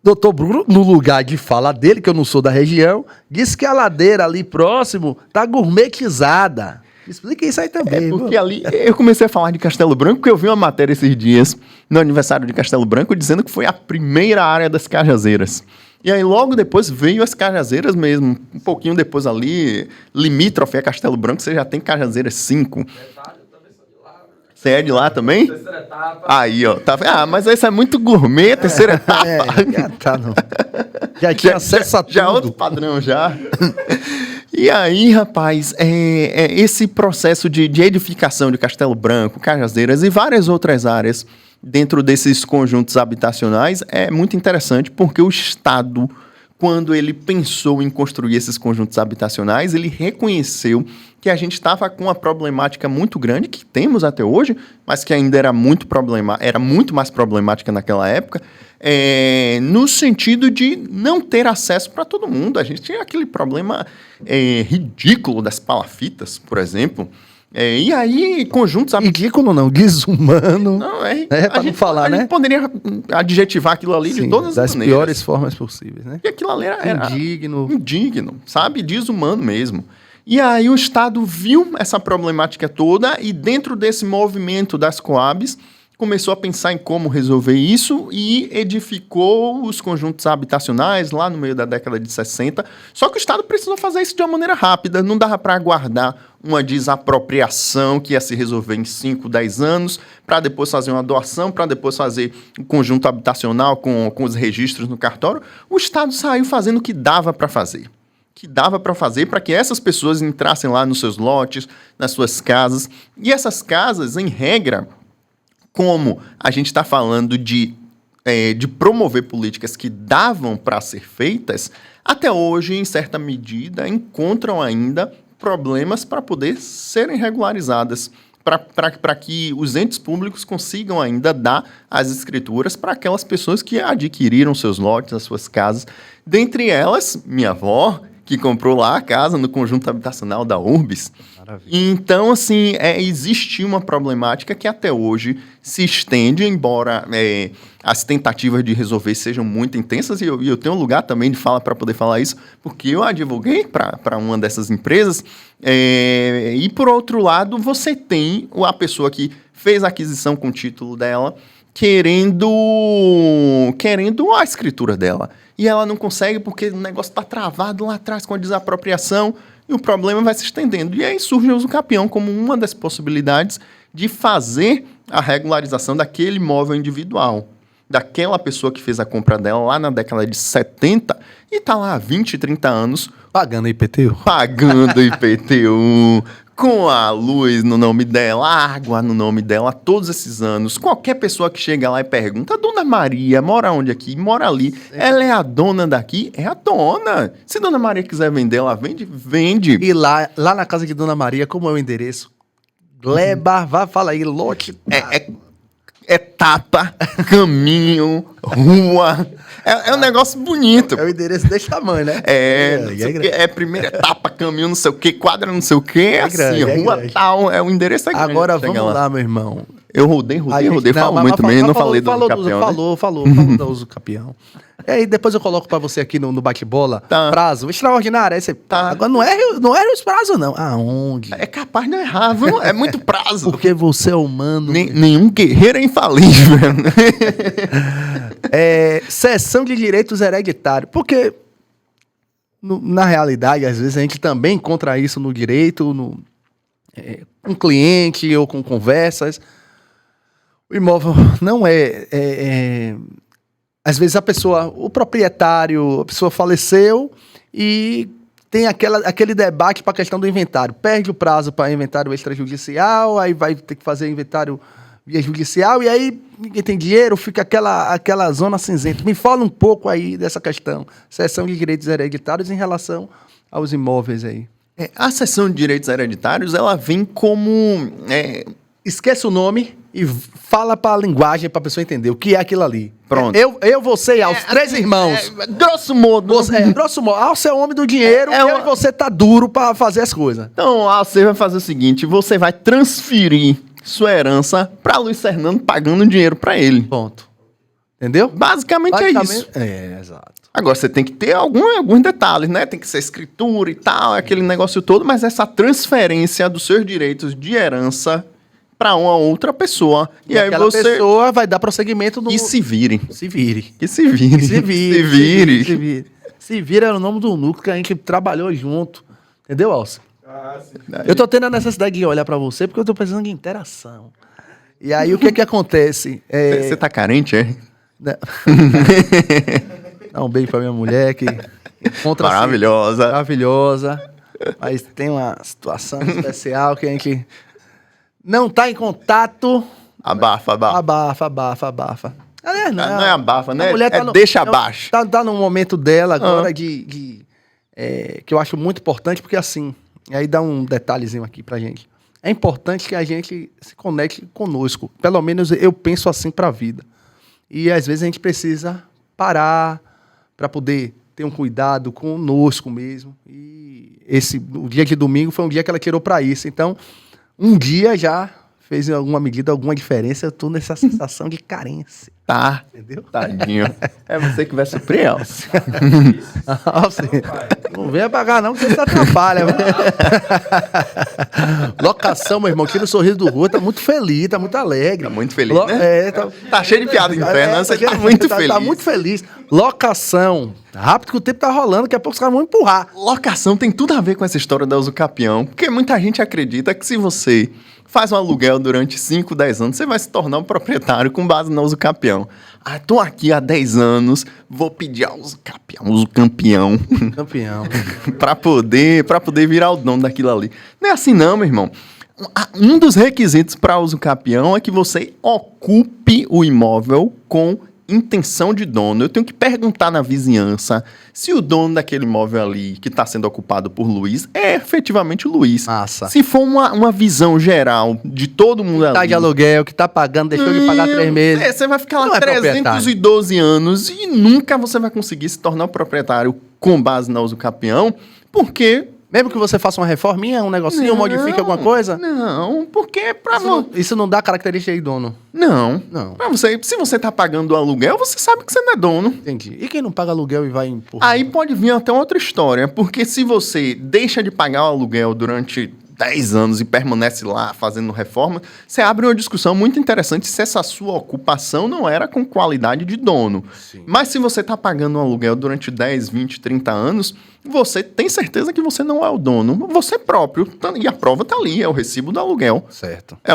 Doutor Bruno, no lugar de fala dele, que eu não sou da região, disse que a ladeira ali próximo tá gourmetizada. Explica isso aí também. Porque ali eu comecei a falar de Castelo Branco, porque eu vi uma matéria esses dias, no aniversário de Castelo Branco, dizendo que foi a primeira área das Cajazeiras. E aí logo depois veio as Cajazeiras mesmo. Um pouquinho depois ali, limítrofe a Castelo Branco, você já tem Cajazeiras 5. Você é de lá também? Terceira etapa. Aí, ó. Tá... Ah, mas esse é muito gourmet, terceira etapa. Já tá, não. Já tinha acesso a tudo. Já é outro padrão, já. E aí, rapaz, esse processo de edificação de Castelo Branco, Cajazeiras e várias outras áreas dentro desses conjuntos habitacionais é muito interessante, porque o Estado, quando ele pensou em construir esses conjuntos habitacionais, ele reconheceu que a gente estava com uma problemática muito grande, que temos até hoje, mas que ainda era muito mais problemática naquela época, no sentido de não ter acesso para todo mundo. A gente tinha aquele problema ridículo das palafitas, por exemplo. E aí, conjuntos... Ridículo não, desumano. Não, para não falar, né? A gente poderia adjetivar aquilo ali de todas as maneiras. Das piores formas possíveis, né? E aquilo ali era indigno, sabe? Desumano mesmo. E aí o Estado viu essa problemática toda e dentro desse movimento das Coabs começou a pensar em como resolver isso e edificou os conjuntos habitacionais lá no meio da década de 60. Só que o Estado precisou fazer isso de uma maneira rápida. Não dava para aguardar uma desapropriação que ia se resolver em 5, 10 anos, para depois fazer uma doação, para depois fazer um conjunto habitacional com os registros no cartório. O Estado saiu fazendo o que dava para fazer. Para que essas pessoas entrassem lá nos seus lotes, nas suas casas. E essas casas, em regra, como a gente está falando de promover políticas que davam para ser feitas, até hoje, em certa medida, encontram ainda problemas para poder serem regularizadas, para que os entes públicos consigam ainda dar as escrituras para aquelas pessoas que adquiriram seus lotes, as suas casas. Dentre elas, minha avó, que comprou lá a casa no conjunto habitacional da Urbis. Maravilha. Então, assim, existe uma problemática que até hoje se estende, embora as tentativas de resolver sejam muito intensas, e eu tenho um lugar também de fala para poder falar isso, porque eu advoguei para uma dessas empresas, e por outro lado, você tem a pessoa que fez a aquisição com o título dela, querendo a escritura dela. E ela não consegue porque o negócio está travado lá atrás com a desapropriação e o problema vai se estendendo. E aí surge o usucapião como uma das possibilidades de fazer a regularização daquele imóvel individual, daquela pessoa que fez a compra dela lá na década de 70 e está lá há 20, 30 anos... Pagando IPTU. Pagando IPTU, com a luz no nome dela, a água no nome dela, todos esses anos. Qualquer pessoa que chega lá e pergunta, Dona Maria mora onde aqui? Mora ali. Ela é a dona daqui? É a dona. Se Dona Maria quiser vender, ela vende? Vende. E lá na casa de Dona Maria, como é o endereço? Gleba, fala aí, lote... Etapa, caminho, rua. É um negócio bonito. É o endereço desse tamanho, né? Primeira etapa, caminho, não sei o quê, quadra, não sei o quê, rua grande. Tal. O endereço é grande. Agora vamos lá, meu irmão. Eu rodei, falo muito também, não falei do usucapião. Falou do usucapião. E aí depois eu coloco pra você aqui no bate-bola, prazo extraordinário. Aí você, agora não era os prazos, não. Aonde? É capaz de não errar, viu? É muito prazo. Porque você é humano. Nenhum guerreiro é infalível. Cessão de direitos hereditários. Porque, na realidade, às vezes a gente também encontra isso no direito, com cliente ou com conversas. O imóvel não às vezes o proprietário, a pessoa faleceu e tem aquele debate para a questão do inventário. Perde o prazo para inventário extrajudicial, aí vai ter que fazer inventário via judicial, e aí ninguém tem dinheiro, fica aquela zona cinzenta. Me fala um pouco aí dessa questão, cessão de direitos hereditários em relação aos imóveis aí. A cessão de direitos hereditários, ela vem como... Esquece o nome e fala para a linguagem, para a pessoa entender o que é aquilo ali. Pronto. Você e Alce, três irmãos. Grosso modo. Grosso modo. Alce é o homem do dinheiro e você tá duro para fazer as coisas. Então, Alce vai fazer o seguinte, você vai transferir sua herança para Luiz Fernando pagando dinheiro para ele. Ponto. Entendeu? Basicamente é isso. Exato. Agora, você tem que ter alguns detalhes, né? Tem que ser escritura e tal, aquele negócio todo, mas essa transferência dos seus direitos de herança para uma outra pessoa. E aí aquela pessoa vai dar prosseguimento no... E se vire. Se vire. E se vire. Se vire. Se vire. Se vire. Se vire era o nome do núcleo que a gente trabalhou junto. Entendeu, Alce? Sim. Eu tô tendo a necessidade de olhar pra você porque eu tô precisando de interação. E aí o que que acontece? Você tá carente, é? Dá um beijo pra minha mulher que encontra maravilhosa. Maravilhosa. Mas tem uma situação especial que a gente não tá em contato. Abafa. Abafa. Aliás, não é abafa, né? Mulher tá deixa abaixo. Tá no momento dela agora que eu acho muito importante, porque assim, aí dá um detalhezinho aqui pra gente. É importante que a gente se conecte conosco. Pelo menos eu penso assim pra vida. E às vezes a gente precisa parar para poder ter um cuidado conosco mesmo. E o dia de domingo foi um dia que ela tirou para isso. Então, um dia já fez em alguma medida alguma diferença. Eu tô nessa sensação de carência. Tá. Entendeu? Tadinho. É você que vai sofrer, Alce. Não venha pagar não, que você atrapalha. Locação, meu irmão, tira o sorriso do rosto, tá muito feliz, tá muito alegre. Tá muito feliz, né? Tá cheio de piada interna, você tá muito feliz. Tá muito feliz. Locação. Rápido que o tempo tá rolando, daqui a pouco os caras vão empurrar. Locação tem tudo a ver com essa história da usucapião, porque muita gente acredita que se você faz um aluguel durante 5, 10 anos, você vai se tornar um proprietário com base na usucapião. Ah, tô aqui há 10 anos, vou pedir a usucampeão. Campeão. pra poder virar o dono daquilo ali. Não é assim não, meu irmão. Um dos requisitos para usucapião é que você ocupe o imóvel com intenção de dono. Eu tenho que perguntar na vizinhança se o dono daquele imóvel ali que está sendo ocupado por Luiz é efetivamente o Luiz. Massa. Se for uma visão geral de todo mundo ali... Tá de aluguel, que tá pagando, deixou de pagar 3 meses. Você vai ficar lá 312 anos e nunca você vai conseguir se tornar um proprietário com base na usucapião, porque... Mesmo que você faça uma reforminha, um negocinho, modifique alguma coisa? Não, porque isso não dá característica de dono. Não. Pra você, se você tá pagando o aluguel, você sabe que você não é dono. Entendi. E quem não paga aluguel e vai empurrar? Aí pode vir até outra história, porque se você deixa de pagar o aluguel durante 10 anos e permanece lá fazendo reforma, você abre uma discussão muito interessante se essa sua ocupação não era com qualidade de dono. Sim. Mas se você está pagando um aluguel durante 10, 20, 30 anos, você tem certeza que você não é o dono, você próprio. E a prova está ali, é o recibo do aluguel. Certo. É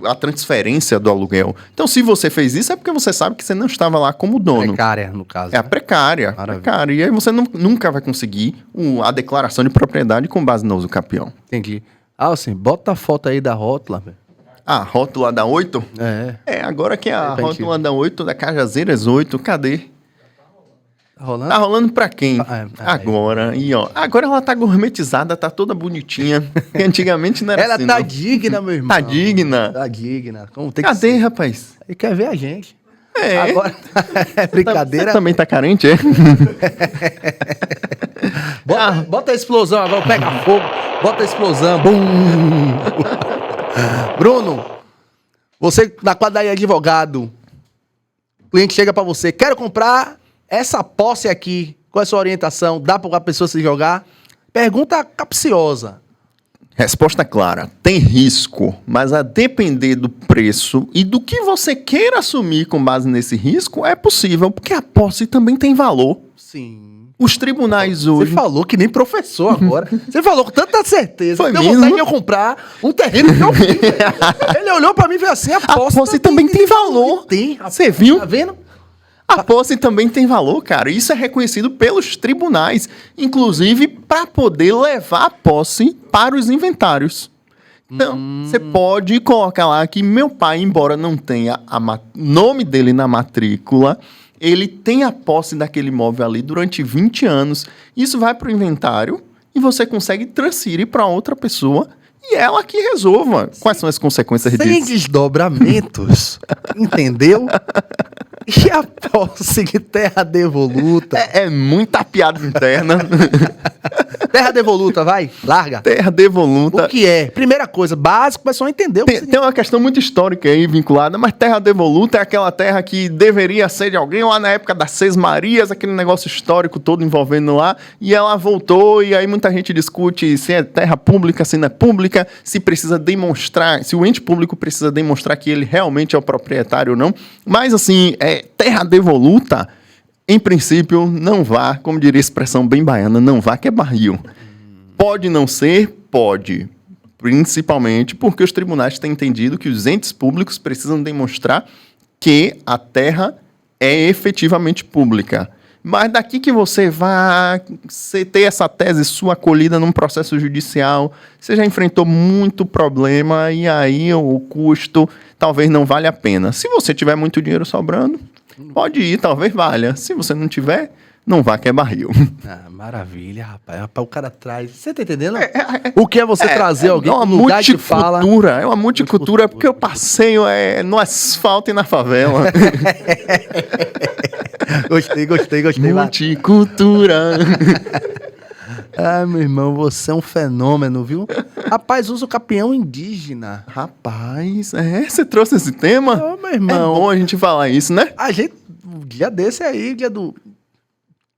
a transferência do aluguel. Então, se você fez isso, é porque você sabe que você não estava lá como dono. Precária, no caso. É a precária. Precária. E aí você nunca vai conseguir a declaração de propriedade com base no usucapião. Entendi. Assim, bota a foto aí da rótula, velho. A rótula da 8? Agora que é a rótula da 8, da Cajazeiras 8, cadê? Tá rolando? Tá rolando pra quem? Agora. E ó, agora ela tá gourmetizada, tá toda bonitinha. Que antigamente não era ela assim, tá não. digna, meu irmão. Tá digna. Tá digna. Como tem Cadê, que ser? rapaz? Ele quer ver a gente. É. Agora, é brincadeira. Você também tá carente, é? Bota a explosão agora, pega fogo. Bota a explosão. Bum. Bruno, você na quadra de advogado, o cliente chega pra você, quero comprar essa posse aqui. Qual é a sua orientação? Dá pra pessoa se jogar? Pergunta capciosa. Resposta clara. Tem risco, mas a depender do preço e do que você queira assumir com base nesse risco, é possível, porque a posse também tem valor. Sim. Os tribunais hoje... Você falou que nem professor agora. Você falou com tanta certeza. Foi Deu mesmo? vontade de eu comprar um terreno que eu fiz. Ele olhou pra mim e fez assim, a posse também tem valor. Tem. Você viu? Tá vendo? A posse também tem valor, cara. Isso é reconhecido pelos tribunais, inclusive para poder levar a posse para os inventários. Então, você pode colocar lá que meu pai, embora não tenha nome dele na matrícula, ele tem a posse daquele imóvel ali durante 20 anos. Isso vai para o inventário e você consegue transferir para outra pessoa e ela que resolva quais são as consequências disso. Sem desdobramentos. Entendeu? E a posse de terra devoluta? É muita piada interna. Terra devoluta, vai, larga. Terra devoluta. O que é? Primeira coisa, básico, o pessoal entendeu. Tem uma questão muito histórica aí vinculada, mas terra devoluta é aquela terra que deveria ser de alguém lá na época das Seis Marias, aquele negócio histórico todo envolvendo lá, e ela voltou, e aí muita gente discute se é terra pública, se não é pública, se precisa demonstrar, se o ente público precisa demonstrar que ele realmente é o proprietário ou não. Mas assim, terra devoluta, em princípio, não vá, como diria a expressão bem baiana, não vá que é barril. Pode não ser? Pode. Principalmente porque os tribunais têm entendido que os entes públicos precisam demonstrar que a terra é efetivamente pública. Mas daqui que você vai ter essa tese sua acolhida num processo judicial, você já enfrentou muito problema e aí o custo talvez não valha a pena. Se você tiver muito dinheiro sobrando, pode ir, talvez valha. Se você não tiver, não vá que é barril. Ah, maravilha, rapaz. O cara traz... Você tá entendendo? O que é você trazer alguém uma pro lugar que fala... É uma multicultura, porque o passeio é no asfalto e na favela. Gostei. Multicultura. Ah, meu irmão, você é um fenômeno, viu? Rapaz, usa o capião indígena. Rapaz, você trouxe esse tema? Ô, meu irmão. É bom a gente falar isso, né? A gente, dia desse aí, dia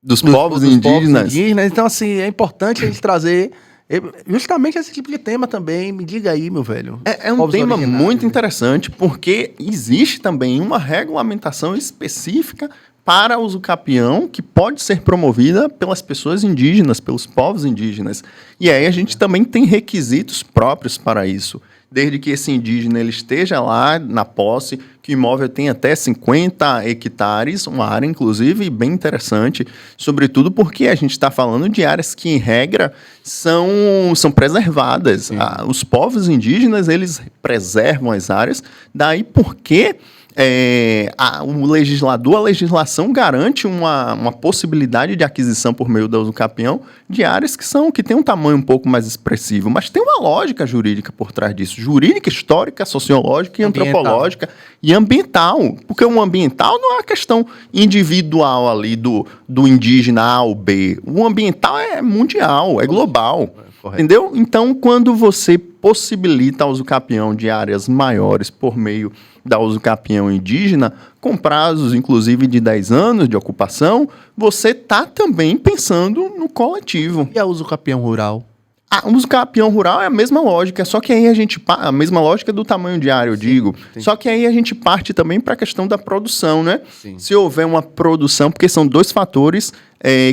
Dos povos indígenas. Então, assim, é importante a gente trazer justamente esse tipo de tema também. Me diga aí, meu velho. É um tema muito interessante, porque existe também uma regulamentação específica para uso capião que pode ser promovida pelas pessoas indígenas, pelos povos indígenas. E aí a gente também tem requisitos próprios para isso. Desde que esse indígena ele esteja lá na posse, que o imóvel tem até 50 hectares, uma área, inclusive, bem interessante, sobretudo porque a gente está falando de áreas que, em regra, são preservadas. Os povos indígenas, eles preservam as áreas, daí porque... o legislador, a legislação garante uma possibilidade de aquisição por meio do uso capião de áreas que tem um tamanho um pouco mais expressivo, mas tem uma lógica jurídica por trás disso, jurídica, histórica, sociológica e antropológica e ambiental, porque o ambiental não é uma questão individual ali do indígena A ou B, o ambiental é mundial, é global. Correto. Entendeu? Então, quando você possibilita o uso capião de áreas maiores por meio da uso capião indígena, com prazos, inclusive, de 10 anos de ocupação, você está também pensando no coletivo. E a uso capião rural? O uso capião rural é a mesma lógica, só que aí a mesma lógica do tamanho de área, eu digo. Sim. Só que aí a gente parte também para a questão da produção, né? Sim. Se houver uma produção, porque são dois fatores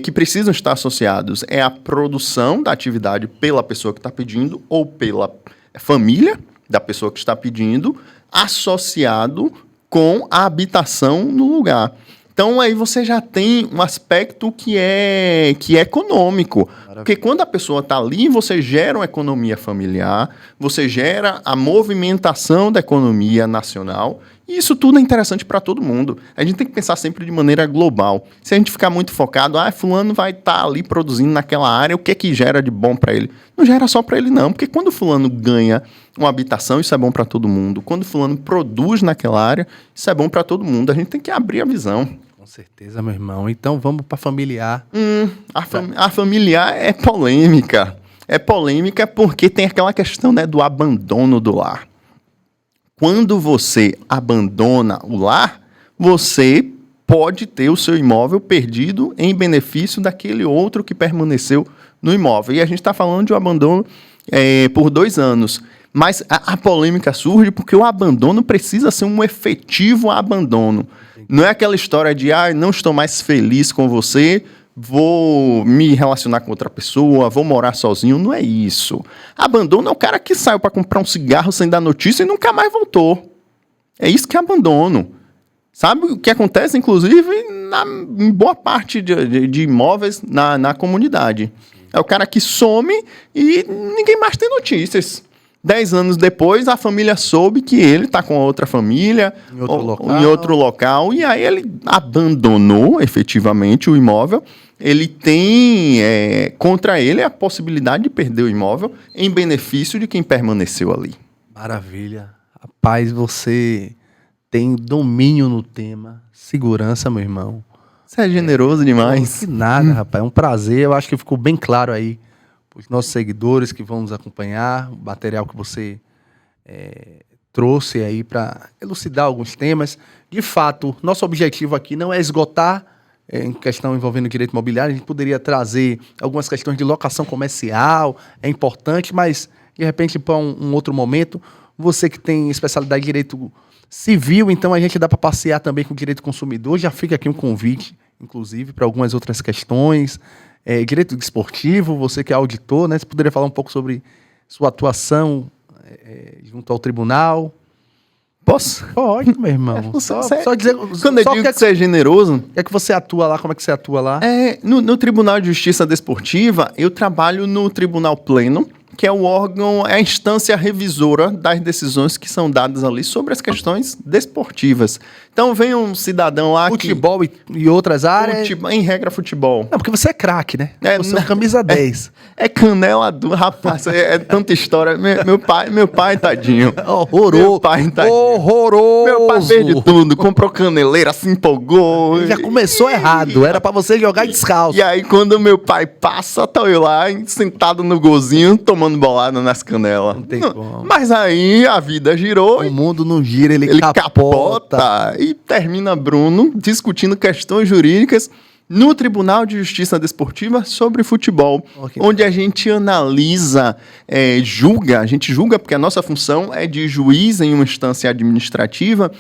que precisam estar associados. É a produção da atividade pela pessoa que está pedindo ou pela família da pessoa que está pedindo, associado com a habitação no lugar. Então, aí você já tem um aspecto que é econômico. Maravilha. Porque quando a pessoa está ali, você gera uma economia familiar, você gera a movimentação da economia nacional, e isso tudo é interessante para todo mundo. A gente tem que pensar sempre de maneira global. Se a gente ficar muito focado, fulano vai estar ali produzindo naquela área, o que é que gera de bom para ele? Não gera só para ele, não. Porque quando fulano ganha uma habitação, isso é bom para todo mundo. Quando fulano produz naquela área, isso é bom para todo mundo. A gente tem que abrir a visão. Com certeza, meu irmão. Então vamos para familiar. A familiar é polêmica. É polêmica porque tem aquela questão, né, do abandono do lar. Quando você abandona o lar, você pode ter o seu imóvel perdido em benefício daquele outro que permaneceu no imóvel. E a gente está falando de um abandono por 2 anos. Mas a polêmica surge porque o abandono precisa ser um efetivo abandono. Não é aquela história de, não estou mais feliz com você, vou me relacionar com outra pessoa, vou morar sozinho. Não é isso. Abandono é o cara que saiu para comprar um cigarro sem dar notícia e nunca mais voltou. É isso que é abandono. Sabe o que acontece, inclusive, em boa parte de imóveis na comunidade? É o cara que some e ninguém mais tem notícias. 10 anos depois, a família soube que ele está com outra família, em outro local, e aí ele abandonou efetivamente o imóvel. Ele tem contra ele a possibilidade de perder o imóvel em benefício de quem permaneceu ali. Maravilha. Rapaz, você tem domínio no tema. Segurança, meu irmão. Você é generoso demais. Que nada, rapaz. É um prazer. Eu acho que ficou bem claro aí para os nossos seguidores que vão nos acompanhar, o material que você trouxe aí para elucidar alguns temas. De fato, nosso objetivo aqui não é esgotar em questão envolvendo direito imobiliário. A gente poderia trazer algumas questões de locação comercial, é importante, mas de repente para um outro momento. Você que tem especialidade em direito civil, então a gente dá para passear também com o direito consumidor. Já fica aqui um convite, inclusive, para algumas outras questões. Direito desportivo, você que é auditor, né? Você poderia falar um pouco sobre sua atuação junto ao tribunal? Posso? Pode, meu irmão. Só dizer... Quando eu digo que você é generoso... É que você atua lá, como é que você atua lá? No Tribunal de Justiça Desportiva, eu trabalho no Tribunal Pleno, que é o órgão, é a instância revisora das decisões que são dadas ali sobre as questões desportivas. Então vem um cidadão lá futebol e outras áreas? Em regra, futebol. Não, porque você é craque, né? Você é camisa 10. É canela dura, rapaz, é tanta história. Meu pai, tadinho. Horroroso. Meu pai, tadinho. Horroroso. Meu pai fez de tudo, comprou caneleira, se empolgou. Já começou errado, era pra você jogar descalço. E aí quando meu pai passa, tá eu lá, sentado no golzinho, tomando bolada nas canelas. Não tem como. Mas aí a vida girou. O mundo não gira, ele capota. E termina Bruno discutindo questões jurídicas no Tribunal de Justiça Desportiva sobre futebol, onde a gente analisa, a gente julga, porque a nossa função é de juiz em uma instância administrativa,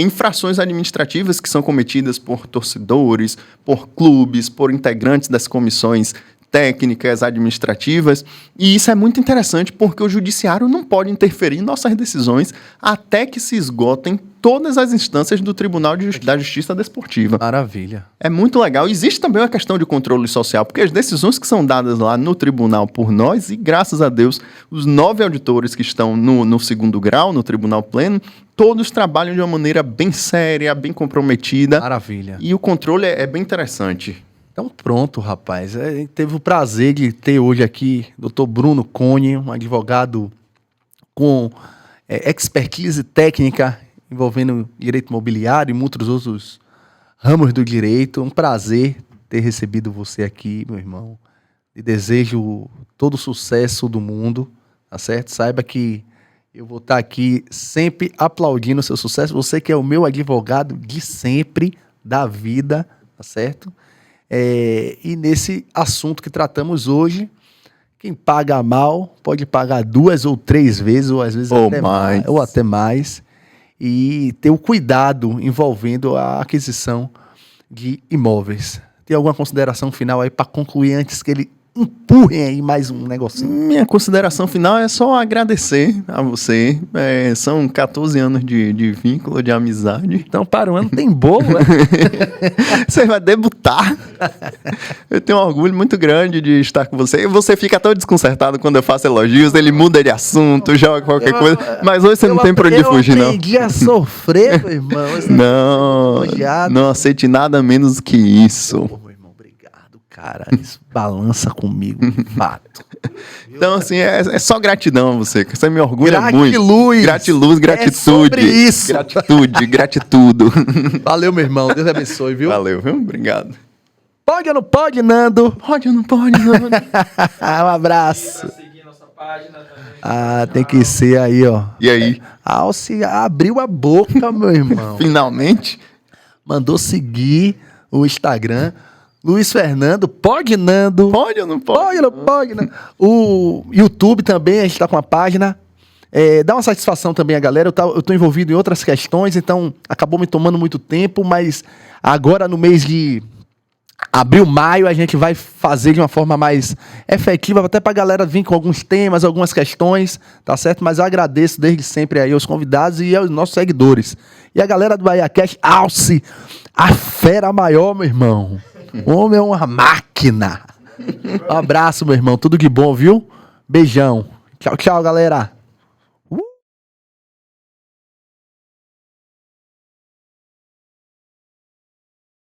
infrações administrativas que são cometidas por torcedores, por clubes, por integrantes das comissões técnicas, administrativas, e isso é muito interessante porque o judiciário não pode interferir em nossas decisões até que se esgotem todas as instâncias do Tribunal da Justiça Desportiva. Maravilha. É muito legal. Existe também uma questão de controle social, porque as decisões que são dadas lá no tribunal por nós, e graças a Deus, os 9 auditores que estão no segundo grau, no Tribunal Pleno, todos trabalham de uma maneira bem séria, bem comprometida. Maravilha. E o controle é bem interessante. Então pronto, rapaz. Teve o prazer de ter hoje aqui o Dr. Bruno Cone, um advogado com expertise técnica envolvendo direito imobiliário e muitos outros ramos do direito. Um prazer ter recebido você aqui, meu irmão. E desejo todo o sucesso do mundo, tá certo? Saiba que eu vou estar aqui sempre aplaudindo o seu sucesso. Você que é o meu advogado de sempre, da vida, tá certo? E nesse assunto que tratamos hoje, quem paga mal pode pagar 2 ou 3 vezes, ou às vezes até mais, e ter o cuidado envolvendo a aquisição de imóveis. Tem alguma consideração final aí para concluir antes que ele empurrem aí mais um negocinho? Minha consideração final é só agradecer a você. São 14 anos de vínculo, de amizade. Então, para um ano tem bolo, né? Você vai debutar. Eu tenho um orgulho muito grande de estar com você. Você fica tão desconcertado quando eu faço elogios, ele muda de assunto, joga qualquer coisa. Mas hoje você não tem pra onde fugir, não. Eu aprendi a sofrer, meu irmão. Não aceite nada menos que isso. Cara, isso balança comigo, de fato. Então, assim, é só gratidão a você. Você me orgulha muito. Gratiluz, gratitude. É sobre isso. Gratitudo. Valeu, meu irmão. Deus abençoe, viu? Valeu, viu? Obrigado. Pode ou não pode, Nando? Pode ou não pode, Nando? Um abraço. Seguir nossa página também. Tem que ser aí, ó. E aí? Alce abriu a boca, meu irmão. Finalmente. Mandou seguir o Instagram. Luiz Fernando, pode, Nando? Pode ou não pode? Pode ou não pode, Nando? O YouTube também, a gente tá com uma página. Dá uma satisfação também a galera. Eu tô envolvido em outras questões, então acabou me tomando muito tempo, mas agora no mês de abril, maio, a gente vai fazer de uma forma mais efetiva, até pra galera vir com alguns temas, algumas questões, tá certo? Mas eu agradeço desde sempre aí aos convidados e aos nossos seguidores. E a galera do BahiaCast, Alce, a fera maior, meu irmão. O homem é uma máquina. Um abraço, meu irmão. Tudo de bom, viu? Beijão. Tchau, tchau, galera.